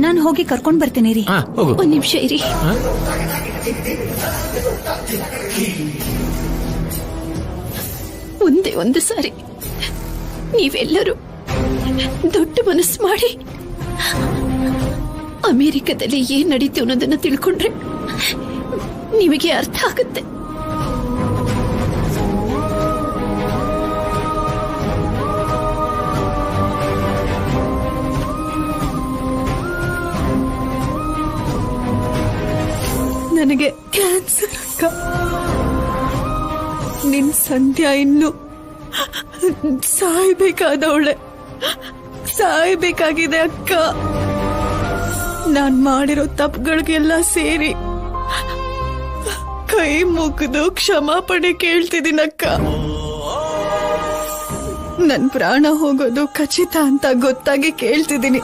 ನಾನು ಹೋಗಿ ಕರ್ಕೊಂಡ್ ಬರ್ತೇನೆ ರೀ. ಒಂದ್ ನಿಮಿಷ ಇರಿ. ಒಂದೇ ಒಂದು ಸಾರಿ ನೀವೆಲ್ಲರೂ ದೊಡ್ಡ ಮನಸ್ಸು ಮಾಡಿ ಅಮೆರಿಕದಲ್ಲಿ ಏನ್ ನಡೀತು ಅನ್ನೋದನ್ನ ತಿಳ್ಕೊಂಡ್ರೆ ನಿಮಗೆ ಅರ್ಥ ಆಗುತ್ತೆ. ನನಗೆ ಕ್ಯಾನ್ಸರ್ ಅಕ್ಕ. ನಿನ್ ಸಂಧ್ಯಾ ಇನ್ನು ಸಾಯ್ಬೇಕಾದವಳೆ, ಸಾಯ್ಬೇಕಾಗಿದೆ ಅಕ್ಕ. ನಾನ್ ಮಾಡಿರೋ ತಪ್ಪುಗಳಿಗೆಲ್ಲ ಸೇರಿ ಕೈ ಮುಗಿದು ಕ್ಷಮಾಪಣೆ ಕೇಳ್ತಿದ್ದೀನಕ್ಕ. ನನ್ ಪ್ರಾಣ ಹೋಗೋದು ಖಚಿತ ಅಂತ ಗೊತ್ತಾಗಿ ಕೇಳ್ತಿದ್ದೀನಿ.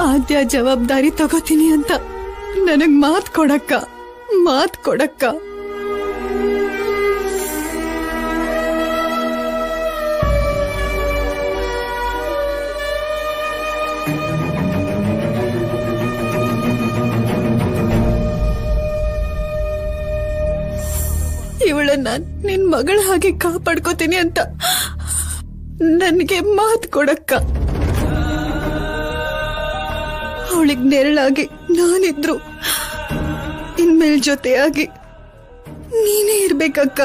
ಆದ್ಯ ಜವಾಬ್ದಾರಿ ತಗೋತೀನಿ ಅಂತ ನನಗ್ ಮಾತ್ ಕೊಡಕ್ಕ, ಮಾತ್ ಕೊಡಕ್ಕ. ಇವಳನ್ನ ನಿನ್ ಮಗಳ ಹಾಗೆ ಕಾಪಾಡ್ಕೋತೀನಿ ಅಂತ ನನ್ಗೆ ಮಾತ್ ಕೊಡಕ್ಕ. ಅವಳಿಗೆ ನೆರಳಾಗಿ ನಾನಿದ್ರು ಇನ್ಮೇಲ್ ಜೊತೆಯಾಗಿ ನೀನೇ ಇರ್ಬೇಕಕ್ಕ.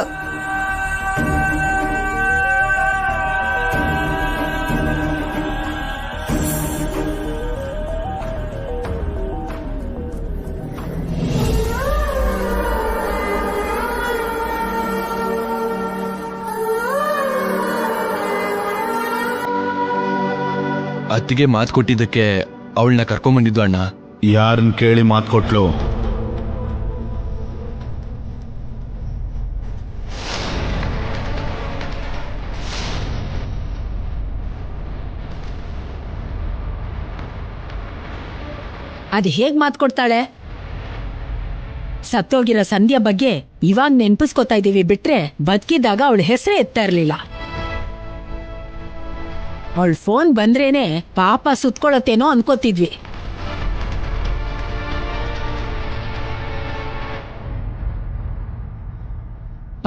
ಅತ್ತಿಗೆ ಮಾತು ಕೊಟ್ಟಿದ್ದಕ್ಕೆ ಅವಳನ್ನ ಕರ್ಕೊಂಡ್ಬಂದಿದ್ದು ಅಣ್ಣ. ಯಾರನ್ನ ಕೇಳಿ ಮಾತು ಕೊಟ್ಲು? ಅದು ಹೇಗ್ ಮಾತು ಕೊಡ್ತಾಳೆ? ಸತ್ತೋಗಿರೋ ಸಂಧ್ಯಾ ಬಗ್ಗೆ ಇವಾಗ ನೆನ್ಪಿಸ್ಕೊತಾ ಇದೀವಿ ಬಿಟ್ರೆ ಬದುಕಿದಾಗ ಅವಳ ಹೆಸರೇ ಎತ್ತಾ ಇರ್ಲಿಲ್ಲ. ಅವಳ ಫೋನ್ ಬಂದ್ರೇನೆ ಪಾಪ ಸುತ್ಕೊಳತ್ತೇನೋ ಅನ್ಕೋತಿದ್ವಿ.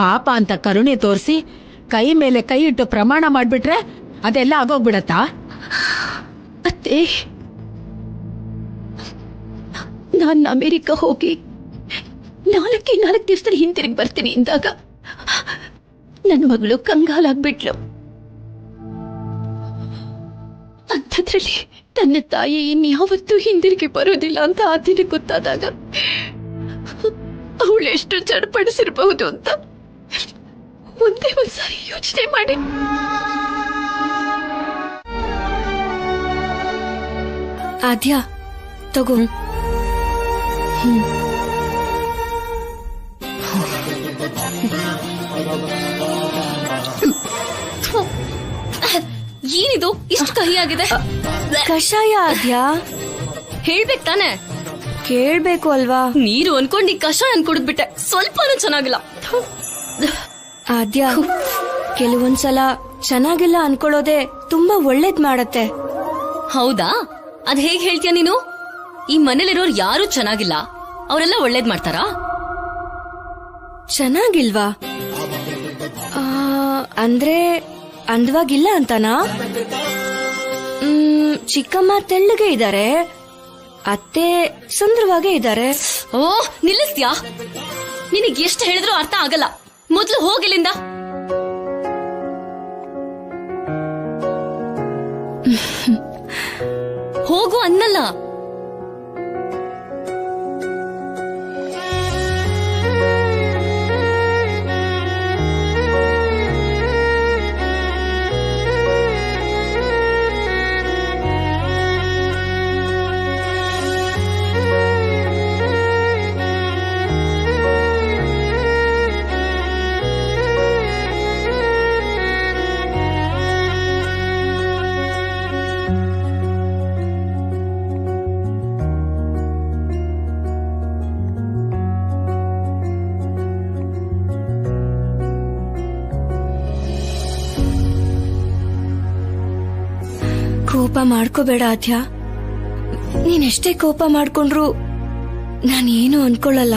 ಪಾಪ ಅಂತ ಕರುಣೆ ತೋರಿಸಿ ಕೈ ಮೇಲೆ ಕೈ ಇಟ್ಟು ಪ್ರಮಾಣ ಮಾಡ್ಬಿಟ್ರೆ ಅದೆಲ್ಲ ಆಗೋಗ್ಬಿಡತ್ತಾ? ಅತ್ತೆ, ನಾನು ಅಮೆರಿಕ ಹೋಗಿ 4 ದಿವಸದಲ್ಲಿ ಹಿಂತಿರುಗಿ ಬರ್ತೀನಿ ಇಂದಾಗ ನನ್ನ ಮಗಳು ಕಂಗಾಲಾಗ್ಬಿಟ್ಲು. ಅಂಥದ್ರಲ್ಲಿ ತನ್ನ ತಾಯಿ ಇನ್ಯಾವತ್ತೂ ಹಿಂದಿರುಗಿ ಬರೋದಿಲ್ಲ ಅಂತ ಆ ದಿನ ಗೊತ್ತಾದಾಗ ಅವಳು ಎಷ್ಟು ಚಡಪಡಿಸಿರ್ಬಹುದು ಅಂತ ಒಂದೇ ಒಂದ್ಸಾರಿ ಯೋಚನೆ ಮಾಡಿ. ಆದ್ಯ ತಗೋ. ಏನಿದು ಇಷ್ಟು ಕಹಿ ಆಗಿದೆ? ಕಷಾಯ ಆದ್ಯ. ಹೇಳ್ಬೇಕು ತಾನೆ? ಕೇಳ್ಬೇಕು ಅಲ್ವಾ? ನೀರು ಅನ್ಕೊಂಡು ಈ ಕಷಾಯ ಅನ್ಕೊಡ್ಬಿಟ್ಟೆ. ಸ್ವಲ್ಪನೂ ಚೆನ್ನಾಗಿಲ್ಲ. ಆದ್ಯ, ಕೆಲವೊಂದ್ಸಲ ಚೆನ್ನಾಗಿಲ್ಲ ಅನ್ಕೊಳ್ಳೋದೆ ತುಂಬಾ ಒಳ್ಳೇದ್ ಮಾಡತ್ತೆ. ಹೌದಾ? ಅದ್ ಹೇಗ್ ಹೇಳ್ತೀಯ ನೀನು? ಈ ಮನೇಲಿರೋರು ಯಾರು ಚೆನ್ನಾಗಿಲ್ಲ, ಅವರೆಲ್ಲ ಒಳ್ಳೇದ್ ಮಾಡ್ತಾರಾ? ಚೆನ್ನಾಗಿಲ್ವಾ? ಅಂದ್ರೆ ಅಂದವಾಗಿಲ್ಲ ಅಂತನಾ? ಚಿಕ್ಕಮ್ಮ ತೆಳ್ಳಗೆ ಇದ್ದಾರೆ, ಅತ್ತೆ ಸುಂದರವಾಗೇ ಇದ್ದಾರೆ. ಓ, ನಿಲ್ಲಿಸ್ತ್ಯಾ? ನಿನಗ್ ಎಷ್ಟು ಹೇಳಿದ್ರು ಅರ್ಥ ಆಗಲ್ಲ. ಮೊದ್ಲು ಹೋಗಿಲ್ಲಿಂದ. ಹೋಗು ಅನ್ನಲ್ಲ. ಕೋಪ ಮಾಡ್ಕೋಬೇಡ ಆದ್ಯ. ನೀನೆಷ್ಟೇ ಕೋಪ ಮಾಡ್ಕೊಂಡ್ರು ನಾನೇನು ಅನ್ಕೊಳ್ಳಲ್ಲ.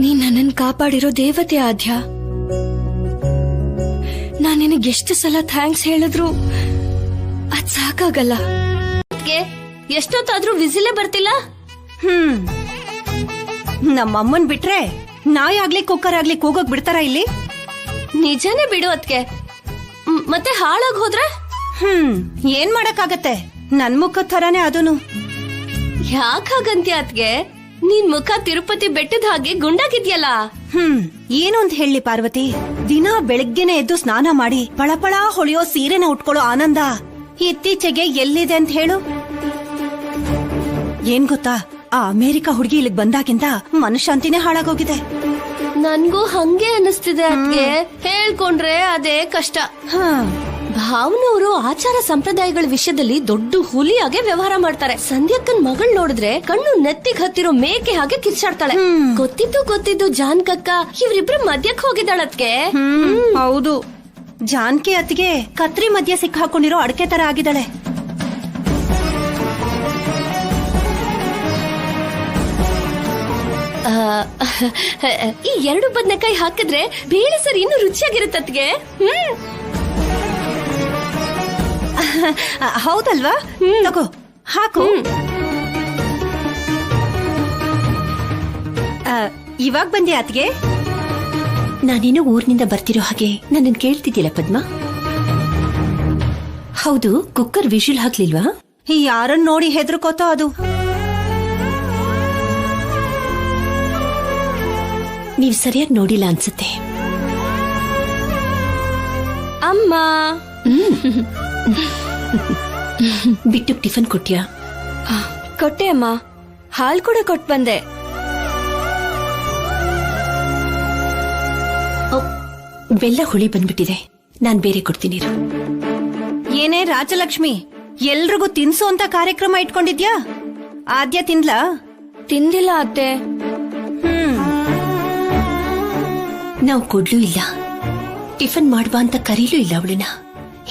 ನೀನ್ ನನ್ನನ್ ಕಾಪಾಡಿರೋ ದೇವತೆ ಆದ್ಯ. ನಾನ್ ನಿನಗೆ ಎಷ್ಟು ಸಲ ಥ್ಯಾಂಕ್ಸ್ ಹೇಳಿದ್ರು ಅದ್ ಸಾಕಾಗಲ್ಲ. ಎಷ್ಟೊತ್ತಾದ್ರೂ ವಿಸಿಲೇ ಬರ್ತಿಲ್ಲ. ನಮ್ಮಮ್ಮನ್ ಬಿಟ್ರೆ ನಾಯಿ ಆಗ್ಲಿ ಕುಕ್ಕರ್ ಆಗ್ಲಿ ಕೂಗೋಗ್ ಬಿಡ್ತಾರ ಇಲ್ಲಿ? ನಿಜನೇ ಬಿಡು ಅದ್ಕೆ. ಮತ್ತೆ ಹಾಳಾಗ್ ಹೋದ್ರೆ ಏನ್ ಮಾಡಕ್ಕಾಗತ್ತೆ, ನನ್ ಮುಖದ ಥರಾನೇ ಅದೂನು. ಯಾಕಾಗಂತ್ಯ ಅದ್ಗೆ? ನಿನ್ ಮುಖ ತಿರುಪತಿ ಬೆಟ್ಟದ ಹಾಗೆ ಗುಂಡಾಗಿದ್ಯಲ್ಲ. ಏನು ಅಂತ ಹೇಳಿ ಪಾರ್ವತಿ, ದಿನ ಬೆಳಗ್ಗೆನೆ ಎದ್ದು ಸ್ನಾನ ಮಾಡಿ ಪಳಪಳ ಹೊಳೆಯೋ ಸೀರೆನ ಉಟ್ಕೊಳ್ಳೋ ಆನಂದ ಇತ್ತೀಚೆಗೆ ಎಲ್ಲಿದೆ ಅಂತ ಹೇಳು. ಏನ್ ಗೊತ್ತಾ, ಆ ಅಮೆರಿಕ ಹುಡುಗಿ ಇಲ್ಲಿಗ್ ಬಂದಾಗಿಂದ ಮನಶಾಂತಿನೇ ಹಾಳಾಗೋಗಿದೆ. ನನ್ಗೂ ಹಂಗೆ ಅನ್ನಿಸ್ತಿದೆ ಅದ್ಗೆ. ಹೇಳ್ಕೊಂಡ್ರೆ ಅದೇ ಕಷ್ಟ. ಭಾವನವರು ಆಚಾರ ಸಂಪ್ರದಾಯಗಳ ವಿಷಯದಲ್ಲಿ ದೊಡ್ಡ ಹುಲಿಯಾಗೆ ವ್ಯವಹಾರ ಮಾಡ್ತಾರೆ. ಸಂಧ್ಯಾಕ್ಕನ್ ಮಗಳ್ ನೋಡಿದ್ರೆ ಕಣ್ಣು ನೆತ್ತಿಗ್ ಹತ್ತಿರೋ ಮೇಕೆ ಹಾಗೆ ಕಿರ್ಚಾಡ್ತಾಳೆ. ಗೊತ್ತಿದ್ದು ಜಾನ್ಕಕ್ಕ ಇವ್ರಿಬ್ರು ಮಧ್ಯಕ್ ಹೋಗಿದ್ದಾಳದ್ಕೆ. ಹೌದು, ಜಾನ್ಕಿ ಅತ್ತಿಗೆ ಕತ್ರಿ ಮಧ್ಯ ಸಿಕ್ಕ ಹಾಕೊಂಡಿರೋ ಅಡಕೆ ತರ ಆಗಿದ್ದಾಳೆ. ಈ 2 ಬದನೆಕಾಯಿ ಹಾಕಿದ್ರೆ ಬೇಳೆ ಸರಿ ಇನ್ನು ರುಚಿಯಾಗಿರುತ್ತದ್ಗೆ. ಹೌದಲ್ವಾ? ತಗೋ ಹಾಕು. ಇವಾಗ ಬಂದೆ ಅತ್ಗೆ? ನಾನೇನೋ ಊರಿನಿಂದ ಬರ್ತಿರೋ ಹಾಗೆ ನನ್ನನ್ನು ಕೇಳ್ತಿದ್ದಿಲ್ಲ ಪದ್ಮ. ಹೌದು, ಕುಕ್ಕರ್ ವಿಶಿಲ್ ಹಾಕ್ಲಿಲ್ವಾ? ಯಾರನ್ನ ನೋಡಿ ಹೆದರ್ಕೋತೋ ಅದು. ನೀವ್ ಸರಿಯಾಗಿ ನೋಡಿಲ್ಲ ಅನ್ಸುತ್ತೆ. ಅಮ್ಮ ಬಿಟ್ಟು ಟಿಫನ್ ಕೊಟ್ಯಾ? ಕೊಟ್ಟೆ ಅಮ್ಮ, ಹಾಲ್ ಕೂಡ ಕೊಟ್ ಬಂದೆ. ಬೆಲ್ಲ ಹುಳಿ ಬಂದ್ಬಿಟ್ಟಿದೆ, ನಾನ್ ಬೇರೆ ಕೊಡ್ತೀನಿ. ಏನೇ ರಾಜಲಕ್ಷ್ಮಿ, ಎಲ್ರಿಗೂ ತಿನ್ಸು ಅಂತ ಕಾರ್ಯಕ್ರಮ ಇಟ್ಕೊಂಡಿದ್ಯಾ? ಆದ್ಯ ತಿನ್ಲಾ? ತಿಂದಿಲ್ಲ ಅತ್ತೆ. ನಾವು ಕೊಡ್ಲೂ ಇಲ್ಲ, ಟಿಫನ್ ಮಾಡ್ಬಾ ಅಂತ ಕರೀಲೂ ಇಲ್ಲ ಅವಳನ್ನ.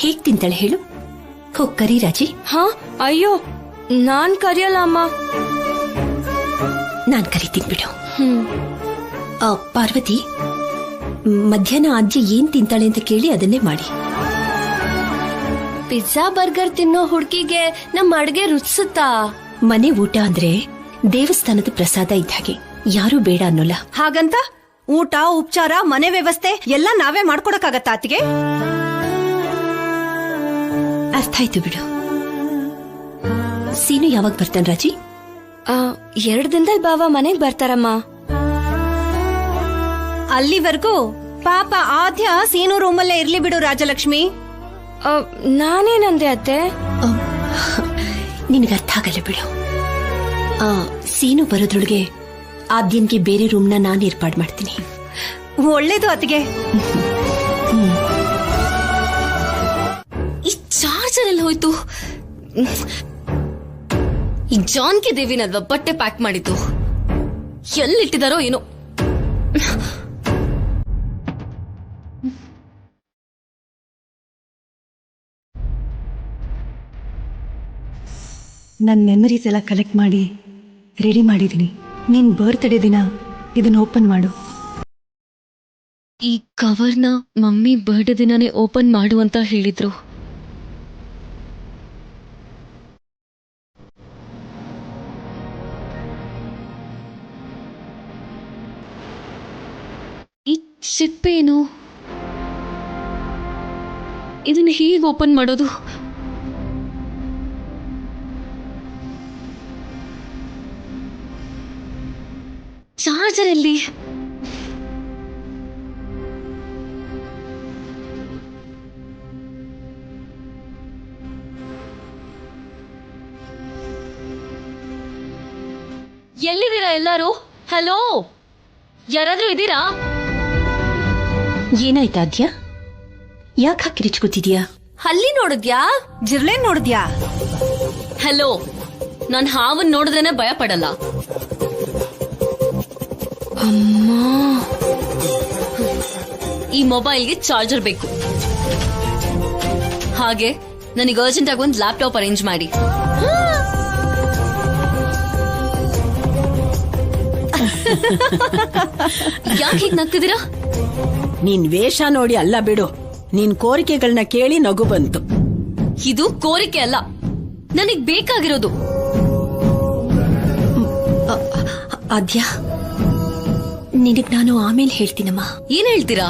ಹೇಗ್ ತಿಂತಾಳೆ ಹೇಳು? ಹೋಗ್ ಕರಿ ರಾಜಿ. ಹಾ, ಅಯ್ಯೋ ನಾನ್ ಕರಿಯಲ್ಲ ಅಮ್ಮ. ನಾನ್ ಕರಿತೀನಿ ಬಿಡು. ಪಾರ್ವತಿ, ಮಧ್ಯಾಹ್ನ ಆದ್ಯ ಏನ್ ತಿಂತಾಳೆ ಅಂತ ಕೇಳಿ ಅದನ್ನೇ ಮಾಡಿ. ಪಿಜ್ಜಾ ಬರ್ಗರ್ ತಿನ್ನೋ ಹುಡ್ಗಿಗೆ ನಮ್ ಅಡ್ಗೆ ರುಚಿಸುತ್ತಾ? ಮನೆ ಊಟ ಅಂದ್ರೆ ದೇವಸ್ಥಾನದ ಪ್ರಸಾದ ಇದ್ದ ಹಾಗೆ, ಯಾರೂ ಬೇಡ ಅನ್ನೋಲ್ಲ. ಹಾಗಂತ ಊಟ ಉಪಚಾರ ಮನೆ ವ್ಯವಸ್ಥೆ ಎಲ್ಲ ನಾವೇ ಮಾಡ್ಕೊಡಕ್ಕಾಗತ್ತಾ ಅತ್ತಿಗೆ? ಅರ್ಥ ಆಯ್ತು ಬಿಡು. ಸೀನು ಯಾವಾಗ ಬರ್ತಾನ ರಾಜಿ? 2 ದಿನದಲ್ಲಿ ಬಾವ ಮನೆಗ್ ಬರ್ತಾರಮ್ಮ. ಅಲ್ಲಿವರೆಗೂ ಪಾಪ ಆದ್ಯ ಸೀನು ರೂಮಲ್ಲೇ ಇರ್ಲಿ ಬಿಡು ರಾಜಲಕ್ಷ್ಮಿ. ನಾನೇನಂದೆ ಅತ್ತೆ? ನಿನಗೆ ಅರ್ಥ ಆಗಲ್ಲ ಬಿಡು. ಸೀನು ಬರೋದ್ರೊಳಗೆ ಆದ್ಯನ್ಗೆ ಬೇರೆ ರೂಮ್ನ ನಾನು ಏರ್ಪಾಡು ಮಾಡ್ತೀನಿ. ಒಳ್ಳೇದು ಅತ್ತಿಗೆ. ಈ ಚಾರ್ಜರ್ ಎಲ್ಲಿ ಹೋಯ್ತು? ಈ ಜಾನ್ಕಿ ದೇವಿನಲ್ವಾ ಬಟ್ಟೆ ಪ್ಯಾಕ್ ಮಾಡಿದ್ದು? ಎಲ್ಲಿಟ್ಟಿದಾರೋ ಏನೋ. ನನ್ನ ಮೆಮರೀಸ್ ಎಲ್ಲ ಕಲೆಕ್ಟ್ ಮಾಡಿ ರೆಡಿ ಮಾಡಿದ್ದೀನಿ. ನಿನ್ ಬರ್ತ್ಡೇ ದಿನ ಇದನ್ನ ಓಪನ್ ಮಾಡು. ಈ ಕವರ್ನ ಮಮ್ಮಿ ಬರ್ಡೇ ದಿನಾನೇ ಓಪನ್ ಮಾಡು ಅಂತ ಹೇಳಿದ್ರು. ಈ ಚಿಪ್ಪೇನು? ಇದನ್ನ ಹೀಗೆ ಓಪನ್ ಮಾಡೋದು? ಚಾರ್ಜರ್ ಎಲ್ಲಿ? ಎಲ್ಲಿದ್ದೀರಾ ಎಲ್ಲರೂ? ಹಲೋ, ಯಾರಾದ್ರೂ ಇದ್ದೀರಾ? ಏನಾಯ್ತು ಆದ್ಯ? ಯಾಕೆ ಹಾಕಿ ರಿಚ್ಕೋತಿದ್ಯಾ? ಹಲ್ಲಿ ನೋಡಿದ್ಯಾ? ಜಿರ್ಲೇನ್ ನೋಡಿದ್ಯಾ? ಹಲೋ, ನಾನ್ ಹಾವನ್ ನೋಡಿದ್ರೇನೆ ಭಯ ಪಡಲ್ಲ. ಅಮ್ಮ ಈ ಮೊಬೈಲ್ಗೆ ಚಾರ್ಜರ್ ಬೇಕು. ಹಾಗೆ ನನಗೆ ಅರ್ಜೆಂಟ್ ಆಗಿ ಒಂದು ಲ್ಯಾಪ್ಟಾಪ್ ಅರೇಂಜ್ ಮಾಡಿ. ಯಾಕೆ ಹೀಗೆ ನಗ್ತಿದ್ದೀರಾ? ನಿನ್ ವೇಷ ನೋಡಿ ಅಲ್ಲ ಬಿಡು, ನಿನ್ ಕೋರಿಕೆಗಳನ್ನ ಕೇಳಿ ನಗು ಬಂತು. ಇದು ಕೋರಿಕೆ ಅಲ್ಲ, ನನಗ್ ಬೇಕಾಗಿರೋದು. ಆದ್ಯಾ, ನಿನಗ್ ನಾನು ಆಮೇಲೆ ಹೇಳ್ತೀನಮ್ಮ. ಏನ್ ಹೇಳ್ತೀರಾ?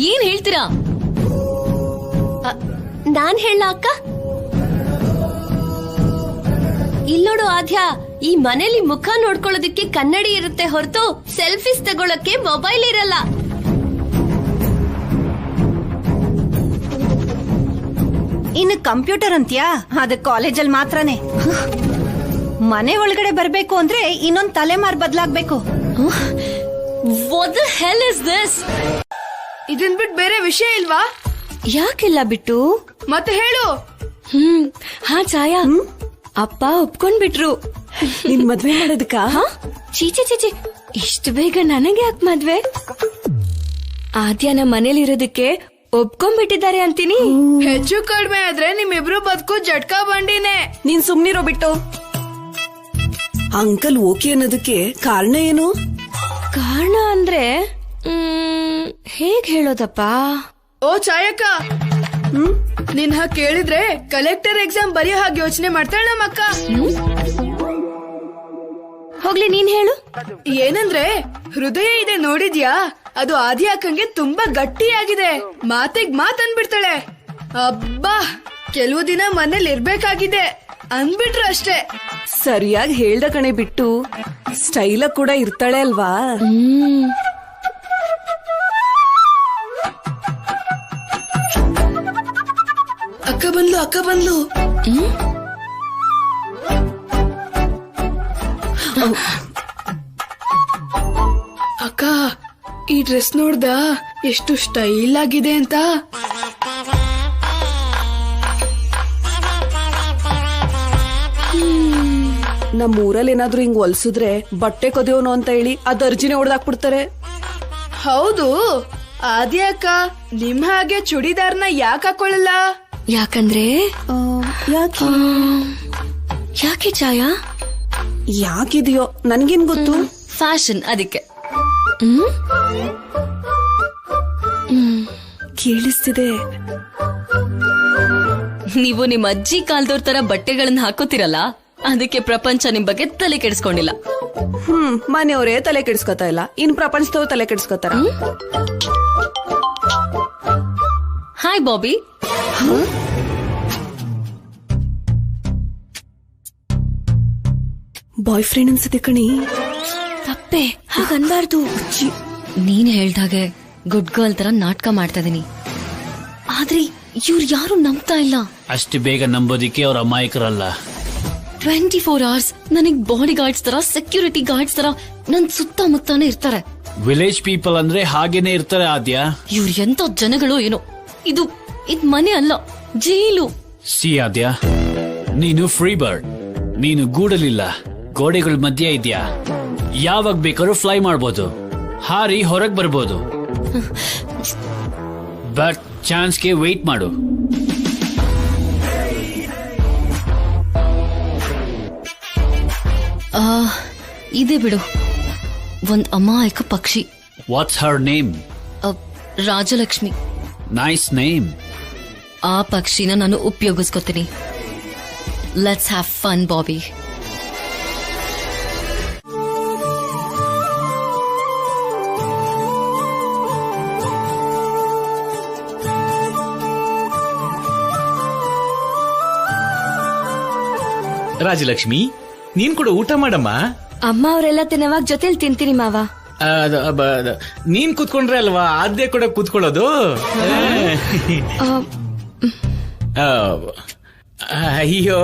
ಏನ್ ಹೇಳ್ತೀರಾ? ನಾನ್ ಹೇಳ ಅಕ್ಕ? ಇಲ್ಲೋಡು ಆದ್ಯಾ, ಈ ಮನೇಲಿ ಮುಖ ನೋಡ್ಕೊಳ್ಳೋದಕ್ಕೆ ಕನ್ನಡಿ ಇರುತ್ತೆ ಹೊರತು ಸೆಲ್ಫೀಸ್ ತಗೊಳಕ್ಕೆ ಮೊಬೈಲ್ ಇರಲ್ಲ. ಇನ್ನು ಕಂಪ್ಯೂಟರ್ ಅಂತ್ಯಾ? ಅದು ಕಾಲೇಜಲ್ಲಿ ಮಾತ್ರನೇ. ಮನೆ ಒಳಗಡೆ ಬರ್ಬೇಕು ಅಂದ್ರೆ ಇನ್ನೊಂದ್ ತಲೆಮಾರ್ ಬದ್ಲಾಗ್ಬೇಕು. What the hell is this? ಇದನ್ ಬಿಟ್ಟು ಬೇರೆ ವಿಷಯ ಇಲ್ವಾ? ಯಾಕೆಲ್ಲ ಬಿಟ್ಟು? ಮತ್ತೆ ಹೇಳು. ಹಾ ಛಾಯಾ, ಅಪ್ಪ ಒಪ್ಕೊಂಡ್ಬಿಟ್ರು ನಿನ್ ಮದ್ವೆ ಮಾಡೋದಕ್ಕ? ಚೀಚೆ ಚೀಚೆ, ಇಷ್ಟು ಬೇಗ ನನಗೆ ಯಾಕೆ ಮದ್ವೆ? ಆದ್ಯ ನಮ್ಮ ಮನೇಲಿ ಇರೋದಕ್ಕೆ ಒಪ್ಕೊಂಡ್ಬಿಟ್ಟಿದ್ದಾರೆ ಅಂತೀನಿ. ಹೆಚ್ಚು ಕಡಿಮೆ ಆದ್ರೆ ನಿಮ್ಮಿಬ್ರು ಬದುಕು ಜಟ್ಕಾ ಬಂಡಿನೇ. ನೀನ್ ಸುಮ್ನಿರೋ ಬಿಟ್ಟು. ಅಂಕಲ್ ಓಕೆ ಅನ್ನೋದಕ್ಕೆ ಕಾರಣ ಏನು? ಕಾರಣ ಅಂದ್ರೆ ಹೇಗ್ ಹೇಳೋದಪ್ಪ? ಓ ಛಾಯಕ್ಕ, ನಿನ್ ಹಾಗೆ ಕೇಳಿದ್ರೆ ಕಲೆಕ್ಟರ್ ಎಕ್ಸಾಮ್ ಬರೆಯೋ ಹಾಗೆ ಯೋಚನೆ ಮಾಡ್ತಾಳೆ ನಮ್ಮಕ್ಕ. ಹೋಗ್ಲಿ ನೀನ್ ಹೇಳು. ಏನಂದ್ರೆ ಹೃದಯ ಇದೆ ನೋಡಿದ್ಯಾ, ಅದು ಆದಿ ಅಕ್ಕಂಗೆ ತುಂಬಾ ಗಟ್ಟಿಯಾಗಿದೆ. ಮಾತಿಗ್ ಮಾತ್ ಅನ್ಬಿಡ್ತಾಳೆ. ಅಬ್ಬಾ, ಕೆಲವು ದಿನ ಮನೇಲಿ ಇರ್ಬೇಕಾಗಿದೆ ಅನ್ಬಿಟ್ರು ಅಷ್ಟೇ. ಸರಿಯಾಗಿ ಹೇಳ್ದ ಕಣೆ ಬಿಟ್ಟು. ಸ್ಟೈಲ ಕೂಡ ಇರ್ತಾಳೆ ಅಲ್ವಾ? ಅಕ್ಕ ಬಂದ್ಲು, ಅಕ್ಕ ಬಂದ್ಲು. ಅಕ್ಕ, ಈ ಡ್ರೆಸ್ ನೋಡ್ದ ಎಷ್ಟು ಸ್ಟೈಲ್ ಆಗಿದೆ ಅಂತ. ನಮ್ ಊರಲ್ಲಿ ಏನಾದ್ರೂ ಹಿಂಗ್ ಹೊಲ್ಸಿದ್ರೆ ಬಟ್ಟೆ ಕೊದೇವನು ಅಂತ ಹೇಳಿ ಅದ್ ಅರ್ಜಿನೇ ಹೊಡೆದಾಕ್ಬಿಡ್ತಾರೆ. ಹೌದು, ಆದಿ ಅಕ್ಕ ನಿಮ್ ಹಾಗೆ ಚೂಡಿದಾರ್ನ ಯಾಕೆ ಹಾಕೊಳ್ಳಲ್ಲ? ಯಾಕಂದ್ರೆ ಯಾಕೆ ಛಾಯಾ? ಯಾಕಿದೆಯೋ ನನ್ಗೇನ್ ಗೊತ್ತು. ಫ್ಯಾಷನ್ ಅದಕ್ಕೆ. ಕೇಳಿಸ್ತಿದೆ. ನೀವು ನಿಮ್ ಅಜ್ಜಿ ಕಾಲದವ್ರ ತರ ಬಟ್ಟೆಗಳನ್ನ ಹಾಕೋತಿರಲ್ಲ, ಅದಕ್ಕೆ ಪ್ರಪಂಚ ನಿಮ್ ಬಗ್ಗೆ ತಲೆ ಕೆಡಿಸ್ಕೊಂಡಿಲ್ಲ. ಮನೆಯವರೇ ತಲೆ ಕೆಡಿಸ್ಕೊತಾ ಇಲ್ಲ, ಇನ್ ಪ್ರಪಂಚದವ್ರು ತಲೆ ಕೆಡಿಸ್ಕೊತಾರ. ಹಾಯ್ ಬಾಬಿ. ಬಾಯ್ ಫ್ರೆಂಡ್ ಅನ್ಸುತ್ತೆ ಕಣಿ. ತಪ್ಪೆ, ಹಾಗನ್ಬಾರ್ದು. ನೀನ್ ಹೇಳ್ದಾಗೆ ಗುಡ್ ಗರ್ಲ್ ತರ ನಾಟಕ ಮಾಡ್ತಾ ಇದೀನಿ, ಆದ್ರೆ ಇವ್ರು ಯಾರು ನಂಬ್ತಾ ಇಲ್ಲ. ಅಷ್ಟು ಬೇಗ ನಂಬೋದಿಕ್ಕೆ ಅವ್ರ ಅಮಾಯಕರಲ್ಲ. 24 hours ನನಗ್ ಬಾಡಿ ಗಾರ್ಡ್ಸ್ ತರ, ಸೆಕ್ಯೂರಿಟಿ ಗಾರ್ಡ್ಸ್ ತರ ನನ್ ಸುತ್ತಮುತ್ತಾನೆ ಇರ್ತಾರೆ. ವಿಲೇಜ್ ಪೀಪಲ್ ಅಂದ್ರೆ ಹಾಗೇನೆ ಇರ್ತಾರೆ ಆದ್ಯಾ. ಇವ್ರು ಎಂತ ಜನಗಳು ಏನೋ. ಇದು ಮನೆ ಅಲ್ಲ, ಜೈಲು. ಸಿ ಆದ್ಯಾ, ನೀನು ಫ್ರೀ ಬರ್ಡ್. ನೀನು ಗೂಡಲಿಲ್ಲ, ಗೋಡೆಗಳ ಮಧ್ಯೆ ಇದ್ಯಾ. ಯಾವಾಗ ಬೇಕಾದ್ರೂ ಫ್ಲೈ ಮಾಡ್ಬೋದು, ಹಾರಿ ಹೊರಗ್ ಬರ್ಬೋದು. ಬಟ್ ಚಾನ್ಸ್ಗೆ ವೆಯ್ಟ್ ಮಾಡು. ಇದೇ ಬಿಡು, ಒಂದ್ ಅಮಾಯಕ ಪಕ್ಷಿ. What's her name? Rajalakshmi. Nice name. ಆ ಪಕ್ಷಿನ ನಾನು ಉಪಯೋಗಿಸ್ಕೊತೀನಿ. Let's have fun Bobby. Rajalakshmi, ನೀನ್ ಕೂಡ ಊಟ ಮಾಡಮ್ಮ. ಅಮ್ಮ ಅವರೆಲ್ಲ ತಿನ್ನವಾಗ ಜೊತೆಲಿ ತಿಂತೀನಿ ಮಾವ. ನೀನ್ ಕೂತ್ಕೊಂಡ್ರೆ ಅಲ್ವಾ ಆದ್ಯ ಕೂಡ ಕೂತ್ಕೊಳ್ಳೋದು. ಅಯ್ಯೋ,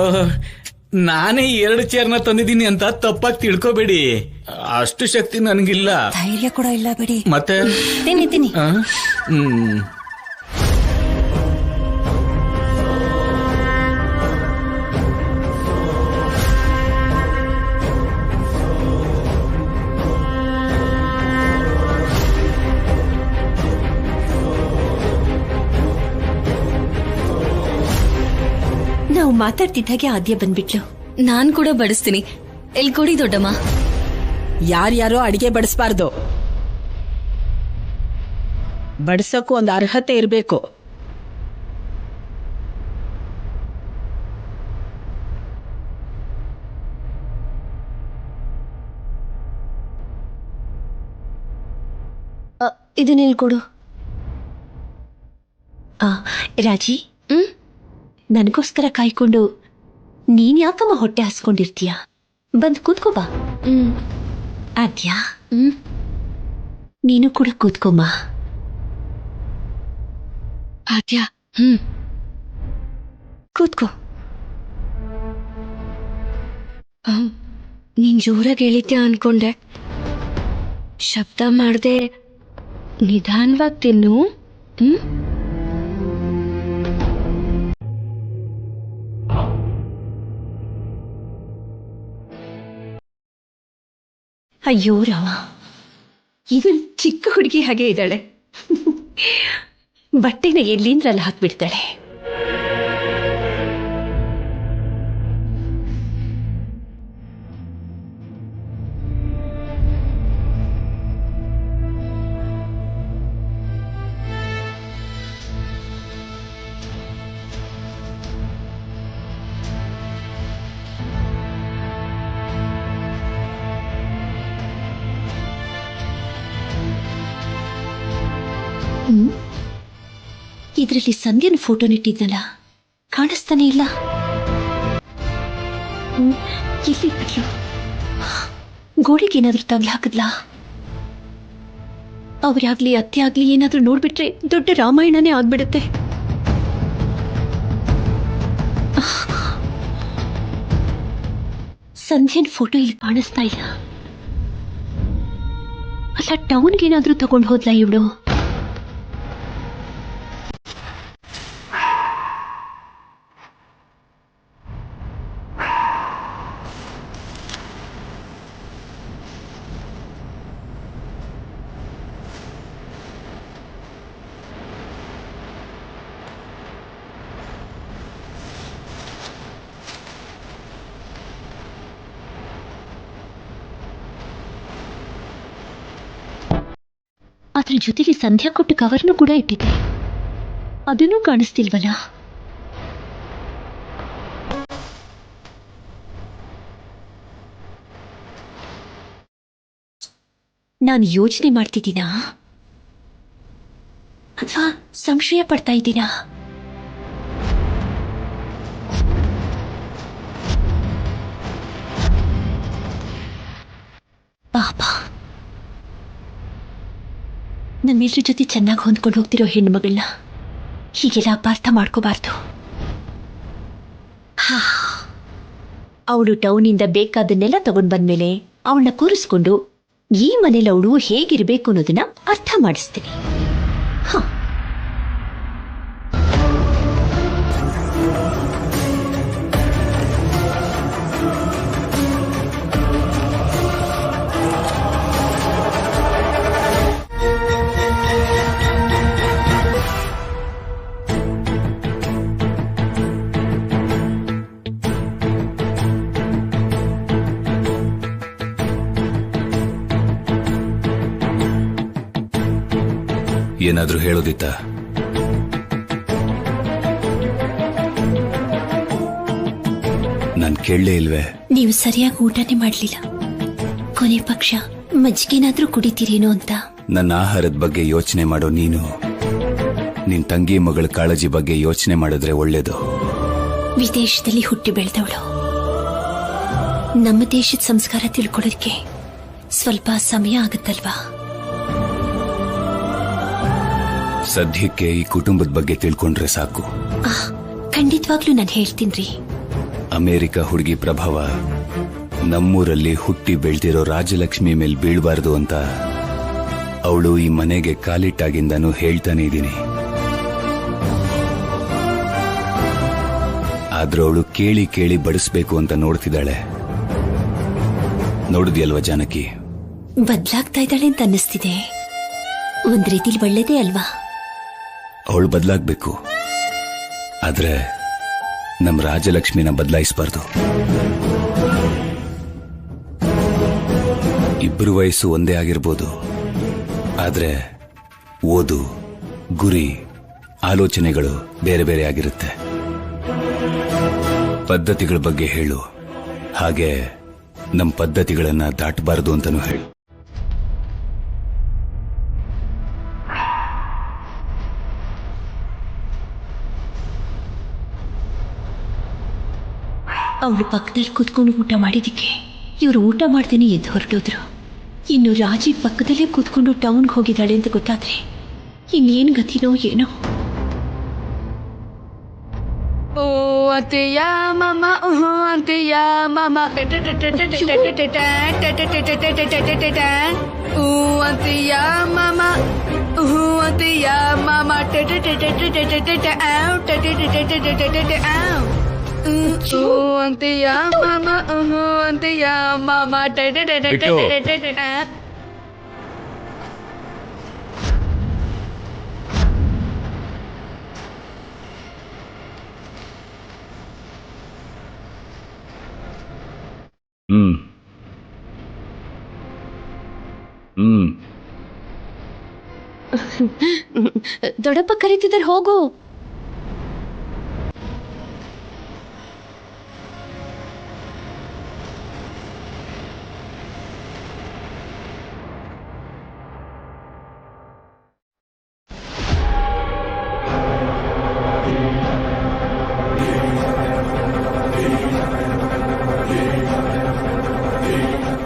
ನಾನೇ 2 ಚೇರ್ನ ತಂದಿದ್ದೀನಿ ಅಂತ ತಪ್ಪಾಗಿ ತಿಳ್ಕೋಬೇಡಿ. ಅಷ್ಟು ಶಕ್ತಿ ನನ್ಗಿಲ್ಲ. ಧೈರ್ಯ ಕೂಡ ಇಲ್ಲ ಬಿಡಿ. ಮತ್ತೆ ತಿನ್ನಿ. ಮಾತಾಡ್ತಿದ್ದಾಗೆ ಆದ್ಯ ಬಂದ್ಬಿಟ್ಲು. ನಾನ್ ಕೂಡ ಬಡಿಸ್ತೀನಿ. ಎಲ್ ಕೊಡಿ ದೊಡ್ಡಮ್ಮ. ಯಾರ್ಯಾರೋ ಅಡಿಗೆ ಬಡಿಸ್ಬಾರ್ದು. ಬಡಿಸೋಕ್ಕೂ ಒಂದು ಅರ್ಹತೆ ಇರಬೇಕು. ಇದನ್ನ ಕೊಡು. ರಾಜಿ, ನನಗೋಸ್ಕರ ಕಾಯ್ಕೊಂಡು ನೀನ್ ಯಾಕಮ್ಮ ಹೊಟ್ಟೆ ಹಾಸ್ಕೊಂಡಿರ್ತೀಯ? ಬಂದ್ ಕೂತ್ಕೋ ಬಾ. ಆದ್ಯಾ, ನೀನು ಕೂಡ ಕೂತ್ಕೊಮ್ಮ. ಆದ್ಯಾ, ಕೂತ್ಕೋ. ನೀನ್ ಜೋರಾಗಿ ಹೇಳಿದ್ಯಾ ಅನ್ಕೊಂಡೆ. ಶಬ್ದ ಮಾಡ್ದೆ ನಿಧಾನವಾಗಿ ತಿನ್ನು. ಅಯ್ಯೋ ರಾಮ, ಇದು ಚಿಕ್ಕ ಹುಡುಗಿ ಹಾಗೆ ಇದ್ದಾಳೆ. ಬಟ್ಟೆನ ಎಲ್ಲಿಂದ್ರಲ್ಲಿ ಹಾಕ್ಬಿಡ್ತಾಳೆ. ಇದರಲ್ಲಿ ಸಂಧ್ಯನ ಫೋಟೋನಿಟ್ಟಿದ್ನಲ್ಲ, ಕಾಣಿಸ್ತಾನೆ ಇಲ್ಲ. ಎಲ್ಲಿ ಬಿಟ್ಲು? ಗೋಡೆಗೆ ಏನಾದ್ರೂ ತಗ್ಲು ಹಾಕಿದ್ಲಾ? ಅವ್ರಾಗ್ಲಿ ಅತ್ತೆ ಆಗ್ಲಿ ಏನಾದ್ರೂ ನೋಡ್ಬಿಟ್ರೆ ದೊಡ್ಡ ರಾಮಾಯಣನೇ ಆಗ್ಬಿಡುತ್ತೆ. ಸಂಧ್ಯನ್ ಫೋಟೋ ಇಲ್ಲಿ ಕಾಣಿಸ್ತಾ ಇಲ್ಲ. ಅಲ್ಲ, ಟೌನ್ಗೆ ಏನಾದ್ರೂ ತಗೊಂಡು ಹೋದ್ಲಾ ಇವಳು? ಅದ್ರ ಜೊತೆಗೆ ಸಂಧ್ಯಾ ಕೊಟ್ಟು ಕವರ್ನು ಕೂಡ ಇಟ್ಟಿದ್ದೆ, ಅದನ್ನೂ ಕಾಣಿಸ್ತಿಲ್ವಲ್ಲ. ನಾನು ಯೋಚನೆ ಮಾಡ್ತಿದ್ದೀನಾ ಅಥವಾ ಸಂಶಯ ಪಡ್ತಾ ಇದ್ದೀನಾ? ಪಾಪ, ನಮ್ಮೆಲ್ರ ಜೊತೆ ಚೆನ್ನಾಗಿ ಹೊಂದ್ಕೊಂಡು ಹೋಗ್ತಿರೋ ಹೆಣ್ಮಗಳನ್ನ ಹೀಗೆಲ್ಲ ಅಪಾರ್ಥ ಮಾಡ್ಕೋಬಾರ್ದು. ಅವಳು ಟೌನಿಂದ ಬೇಕಾದನ್ನೆಲ್ಲ ತಗೊಂಡು ಬಂದ್ಮೇಲೆ ಅವಳನ್ನ ಕೂರಿಸ್ಕೊಂಡು ಈ ಮನೇಲಿ ಅವಳು ಹೇಗಿರ್ಬೇಕು ಅನ್ನೋದನ್ನ ಅರ್ಥ ಮಾಡಿಸ್ತೀನಿ. ಏನಾದ್ರೂ ಹೇಳೋದಿತ್ತ? ನಾನ್ ಕೇಳಲೇ ಇಲ್ವೇ? ನೀವು ಸರಿಯಾಗಿ ಊಟನೇ ಮಾಡ್ಲಿಲ್ಲ. ಕೊನೆ ಪಕ್ಷ ಮಜ್ಜಿಗೆನಾದ್ರೂ ಕುಡಿತೀರೇನೋ ಅಂತ. ನನ್ನ ಆಹಾರದ ಬಗ್ಗೆ ಯೋಚನೆ ಮಾಡೋ ನೀನು ನಿನ್ ತಂಗಿ ಮಗಳ ಕಾಳಜಿ ಬಗ್ಗೆ ಯೋಚನೆ ಮಾಡಿದ್ರೆ ಒಳ್ಳೇದು. ವಿದೇಶದಲ್ಲಿ ಹುಟ್ಟಿ ಬೆಳೆದವಳು, ನಮ್ಮ ದೇಶದ ಸಂಸ್ಕಾರ ತಿಳ್ಕೊಳ್ಳೋದಕ್ಕೆ ಸ್ವಲ್ಪ ಸಮಯ ಆಗುತ್ತಲ್ವಾ? ಸದ್ಯಕ್ಕೆ ಈ ಕುಟುಂಬದ ಬಗ್ಗೆ ತಿಳ್ಕೊಂಡ್ರೆ ಸಾಕು. ಖಂಡಿತವಾಗ್ಲೂ ನಾನು ಹೇಳ್ತೀನ್ರಿ. ಅಮೆರಿಕ ಹುಡುಗಿ ಪ್ರಭಾವ ನಮ್ಮೂರಲ್ಲಿ ಹುಟ್ಟಿ ಬೆಳ್ದಿರೋ ರಾಜಲಕ್ಷ್ಮಿ ಮೇಲೆ ಬೀಳ್ಬಾರ್ದು ಅಂತ ಅವಳು ಈ ಮನೆಗೆ ಕಾಲಿಟ್ಟಾಗಿಂದಾನು ಹೇಳ್ತಾನೆ ಇದ್ದೀನಿ. ಆದ್ರೂ ಅವಳು ಕೇಳಿ ಕೇಳಿ ಬಡಿಸ್ಬೇಕು ಅಂತ ನೋಡ್ತಿದ್ದಾಳೆ. ನೋಡಿದ್ಯಲ್ವಾ ಜಾನಕಿ? ಬದ್ಲಾಗ್ತಾ ಇದ್ದಾಳೆ ಅಂತ ಅನ್ನಿಸ್ತಿದೆ. ಒಂದ್ ರೀತಿಲಿ ಒಳ್ಳೇದೇ ಅಲ್ವಾ? ಅವಳು ಬದಲಾಗ್ಬೇಕು, ಆದ್ರೆ ನಮ್ ರಾಜಲಕ್ಷ್ಮಿನ ಬದಲಾಯಿಸಬಾರ್ದು. ಇಬ್ಬರು ವಯಸ್ಸು ಒಂದೇ ಆಗಿರ್ಬೋದು, ಆದ್ರೆ ಓದು, ಗುರಿ, ಆಲೋಚನೆಗಳು ಬೇರೆ ಬೇರೆ ಆಗಿರುತ್ತೆ. ಪದ್ಧತಿಗಳ ಬಗ್ಗೆ ಹೇಳು, ಹಾಗೆ ನಮ್ಮ ಪದ್ಧತಿಗಳನ್ನ ದಾಟಬಾರದು ಅಂತಾನೂ ಹೇಳು. ಅವಳು ಪಕ್ಕದಲ್ಲಿ ಕೂತ್ಕೊಂಡು ಊಟ ಮಾಡಿದಕ್ಕೆ ಇವರು ಊಟ ಮಾಡ್ದೇನೆ ಎದ್ದು ಹೊರಟೋದ್ರು. ಇನ್ನು ರಾಜಿ ಪಕ್ಕದಲ್ಲೇ ಕೂತ್ಕೊಂಡು ಟೌನ್ಗೆ ಹೋಗಿದ್ದಾಳೆ ಅಂತ ಗೊತ್ತಾದ್ರೆ ಇನ್ನೇನು ಗತಿನೋ ಏನೋ. ಓ ಅತ್ತೆಯ ಮಾಮ, ಅತ್ತೆಯ ಮಾಮ, ಓ ಅತ್ತೆಯ ಮಾಮ, ಅತ್ತೆಯ ಮಾಮ, ಓ ಅಂತೆಯ ಮಾಮ, ಅಂತೆಯ ಮಾಮ. ದೊಡ್ಡಪ್ಪ ಕರೀತಿದ್ದಾರೆ, ಹೋಗು.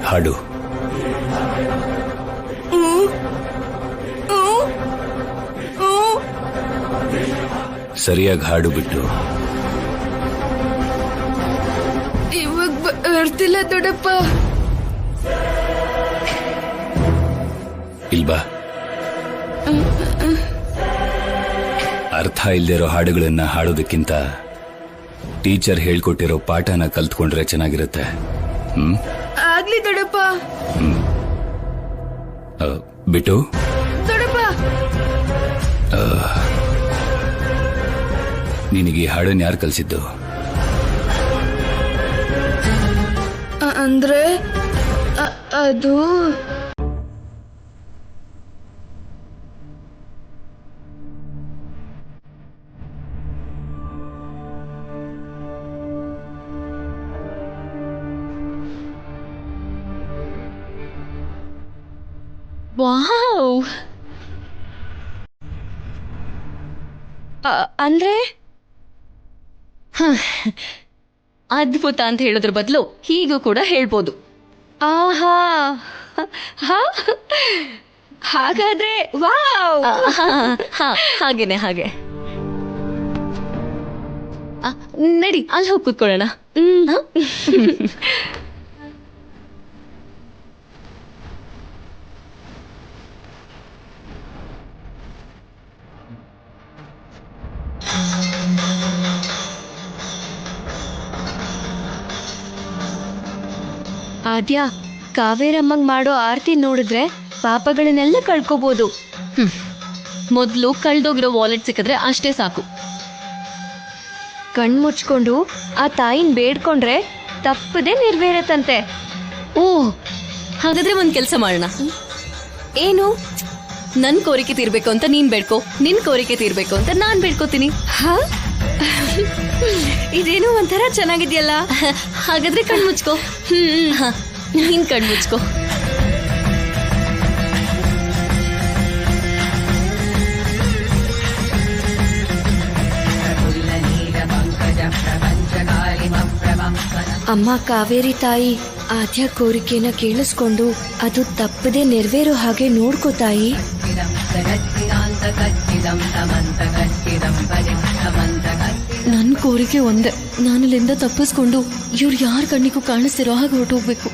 ಹಾಡು. ಸರಿಯಾಗಿ ಹಾಡು ಬಿಟ್ಟು. ಇವಾಗ ಬರ್ತಿಲ್ಲ ದೊಡ್ಡಪ್ಪ. ಇಲ್ಬಾ. ಅರ್ಥ ಇಲ್ದಿರೋ ಹಾಡುಗಳನ್ನ ಹಾಡೋದಕ್ಕಿಂತ ಟೀಚರ್ ಹೇಳ್ಕೊಟ್ಟಿರೋ ಪಾಠನ ಕಲ್ತ್ಕೊಂಡ್ರೆ ಚೆನ್ನಾಗಿರುತ್ತೆ. ಆಗ್ಲಿ ದೊಡ್ಡಪ್ಪ. ಬಿಟ್ಟು ದೊಡ್ಡಪ್ಪ, ನಿನಗೆ ಈ ಹಾಡನ್ನ ಯಾರು ಕಲಿಸಿದ್ದು? ಅಂದ್ರೆ ಅದು ವಾವ್. ಅಂದ್ರೆ ಅದ್ಭುತ ಅಂತ ಹೇಳೋದ್ರ ಬದಲು ಹೀಗೂ ಕೂಡ ಹೇಳ್ಬೋದು. ಆಹಾ, ಹಾಗಾದ್ರೆ ವಾವ್. ಹಾಗೇನೆ, ಹಾಗೆ. ನಡಿ, ಅಲ್ಲಿ ಹೋಗಿ ಕೂತ್ಕೊಳ್ಳೋಣ. ಆದ್ಯ, ಕಾವೇರಮ್ಮಂಗ್ ಮಾಡೋ ಆರತಿ ನೋಡಿದ್ರೆ ಪಾಪಗಳನ್ನೆಲ್ಲ ಕಳ್ಕೋಬಹುದು. ಮೊದಲು ಕಳ್ದೋಗಿರೋ ವಾಲೆಟ್ ಸಿಕ್ಕಿದ್ರೆ ಅಷ್ಟೇ ಸಾಕು. ಕಣ್ ಮುಚ್ಕೊಂಡು ಆ ತಾಯಿನ ಬೇಡ್ಕೊಂಡ್ರೆ ತಪ್ಪದೆ ನೆರವೇರತ್ತಂತೆ. ಓ, ಹಾಗಾದ್ರೆ ಒಂದ್ ಕೆಲಸ ಮಾಡೋಣ. ಏನು? ನನ್ ಕೋರಿಕೆ ತೀರ್ಬೇಕು ಅಂತ ನೀನ್ ಬೇಡ್ಕೋ, ನಿನ್ ಕೋರಿಕೆ ತೀರ್ಬೇಕು ಅಂತ ನಾನ್ ಬೇಡ್ಕೋತೀನಿ. ಇದೇನು ಒಂಥರ ಚೆನ್ನಾಗಿದ್ಯಲ್ಲ. ಹಾಗಾದ್ರೆ ಕಣ್ಮುಚ್ಕೋ. ನೀನ್ ಕಣ್ಮುಚ್ಕೋ. ಅಮ್ಮ ಕಾವೇರಿ ತಾಯಿ, ಆದ್ಯ ಕೋರಿಕೆನ ಕೇಳಿಸ್ಕೊಂಡು ಅದು ತಪ್ಪದೆ ನೆರವೇರೋ ಹಾಗೆ ನೋಡ್ಕೋ ತಾಯಿ. ನನ್ ಕೋರಿಕೆ ಒಂದೇ, ನಾನಲ್ಲಿಂದ ತಪ್ಪಿಸ್ಕೊಂಡು ಇವ್ರು ಯಾರ ಕಣ್ಣಿಗೂ ಕಾಣಿಸ್ತಿರೋ ಹಾಗೆ ಹೊರಟೋಗ್ಬೇಕು.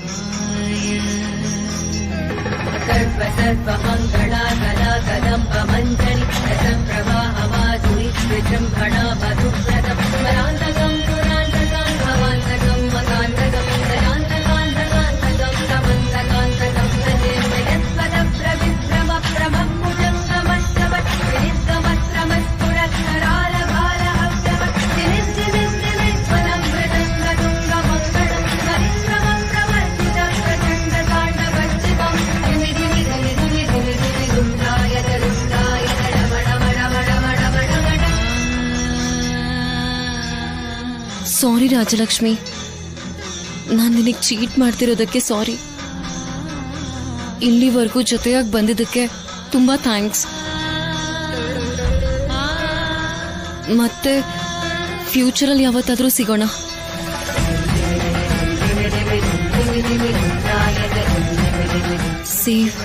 ಸಾರಿ ರಾಜಲಕ್ಷ್ಮಿ, ನಾನು ನಿನಗೆ ಚೀಟ್ ಮಾಡ್ತಿರೋದಕ್ಕೆ ಸಾರಿ. ಇಲ್ಲಿವರೆಗೂ ಜೊತೆಯಾಗಿ ಬಂದಿದ್ದಕ್ಕೆ ತುಂಬಾ ಥ್ಯಾಂಕ್ಸ್. ಮತ್ತೆ ಫ್ಯೂಚರಲ್ಲಿ ಯಾವತ್ತಾದ್ರೂ ಸಿಗೋಣ. ಸೇವ್.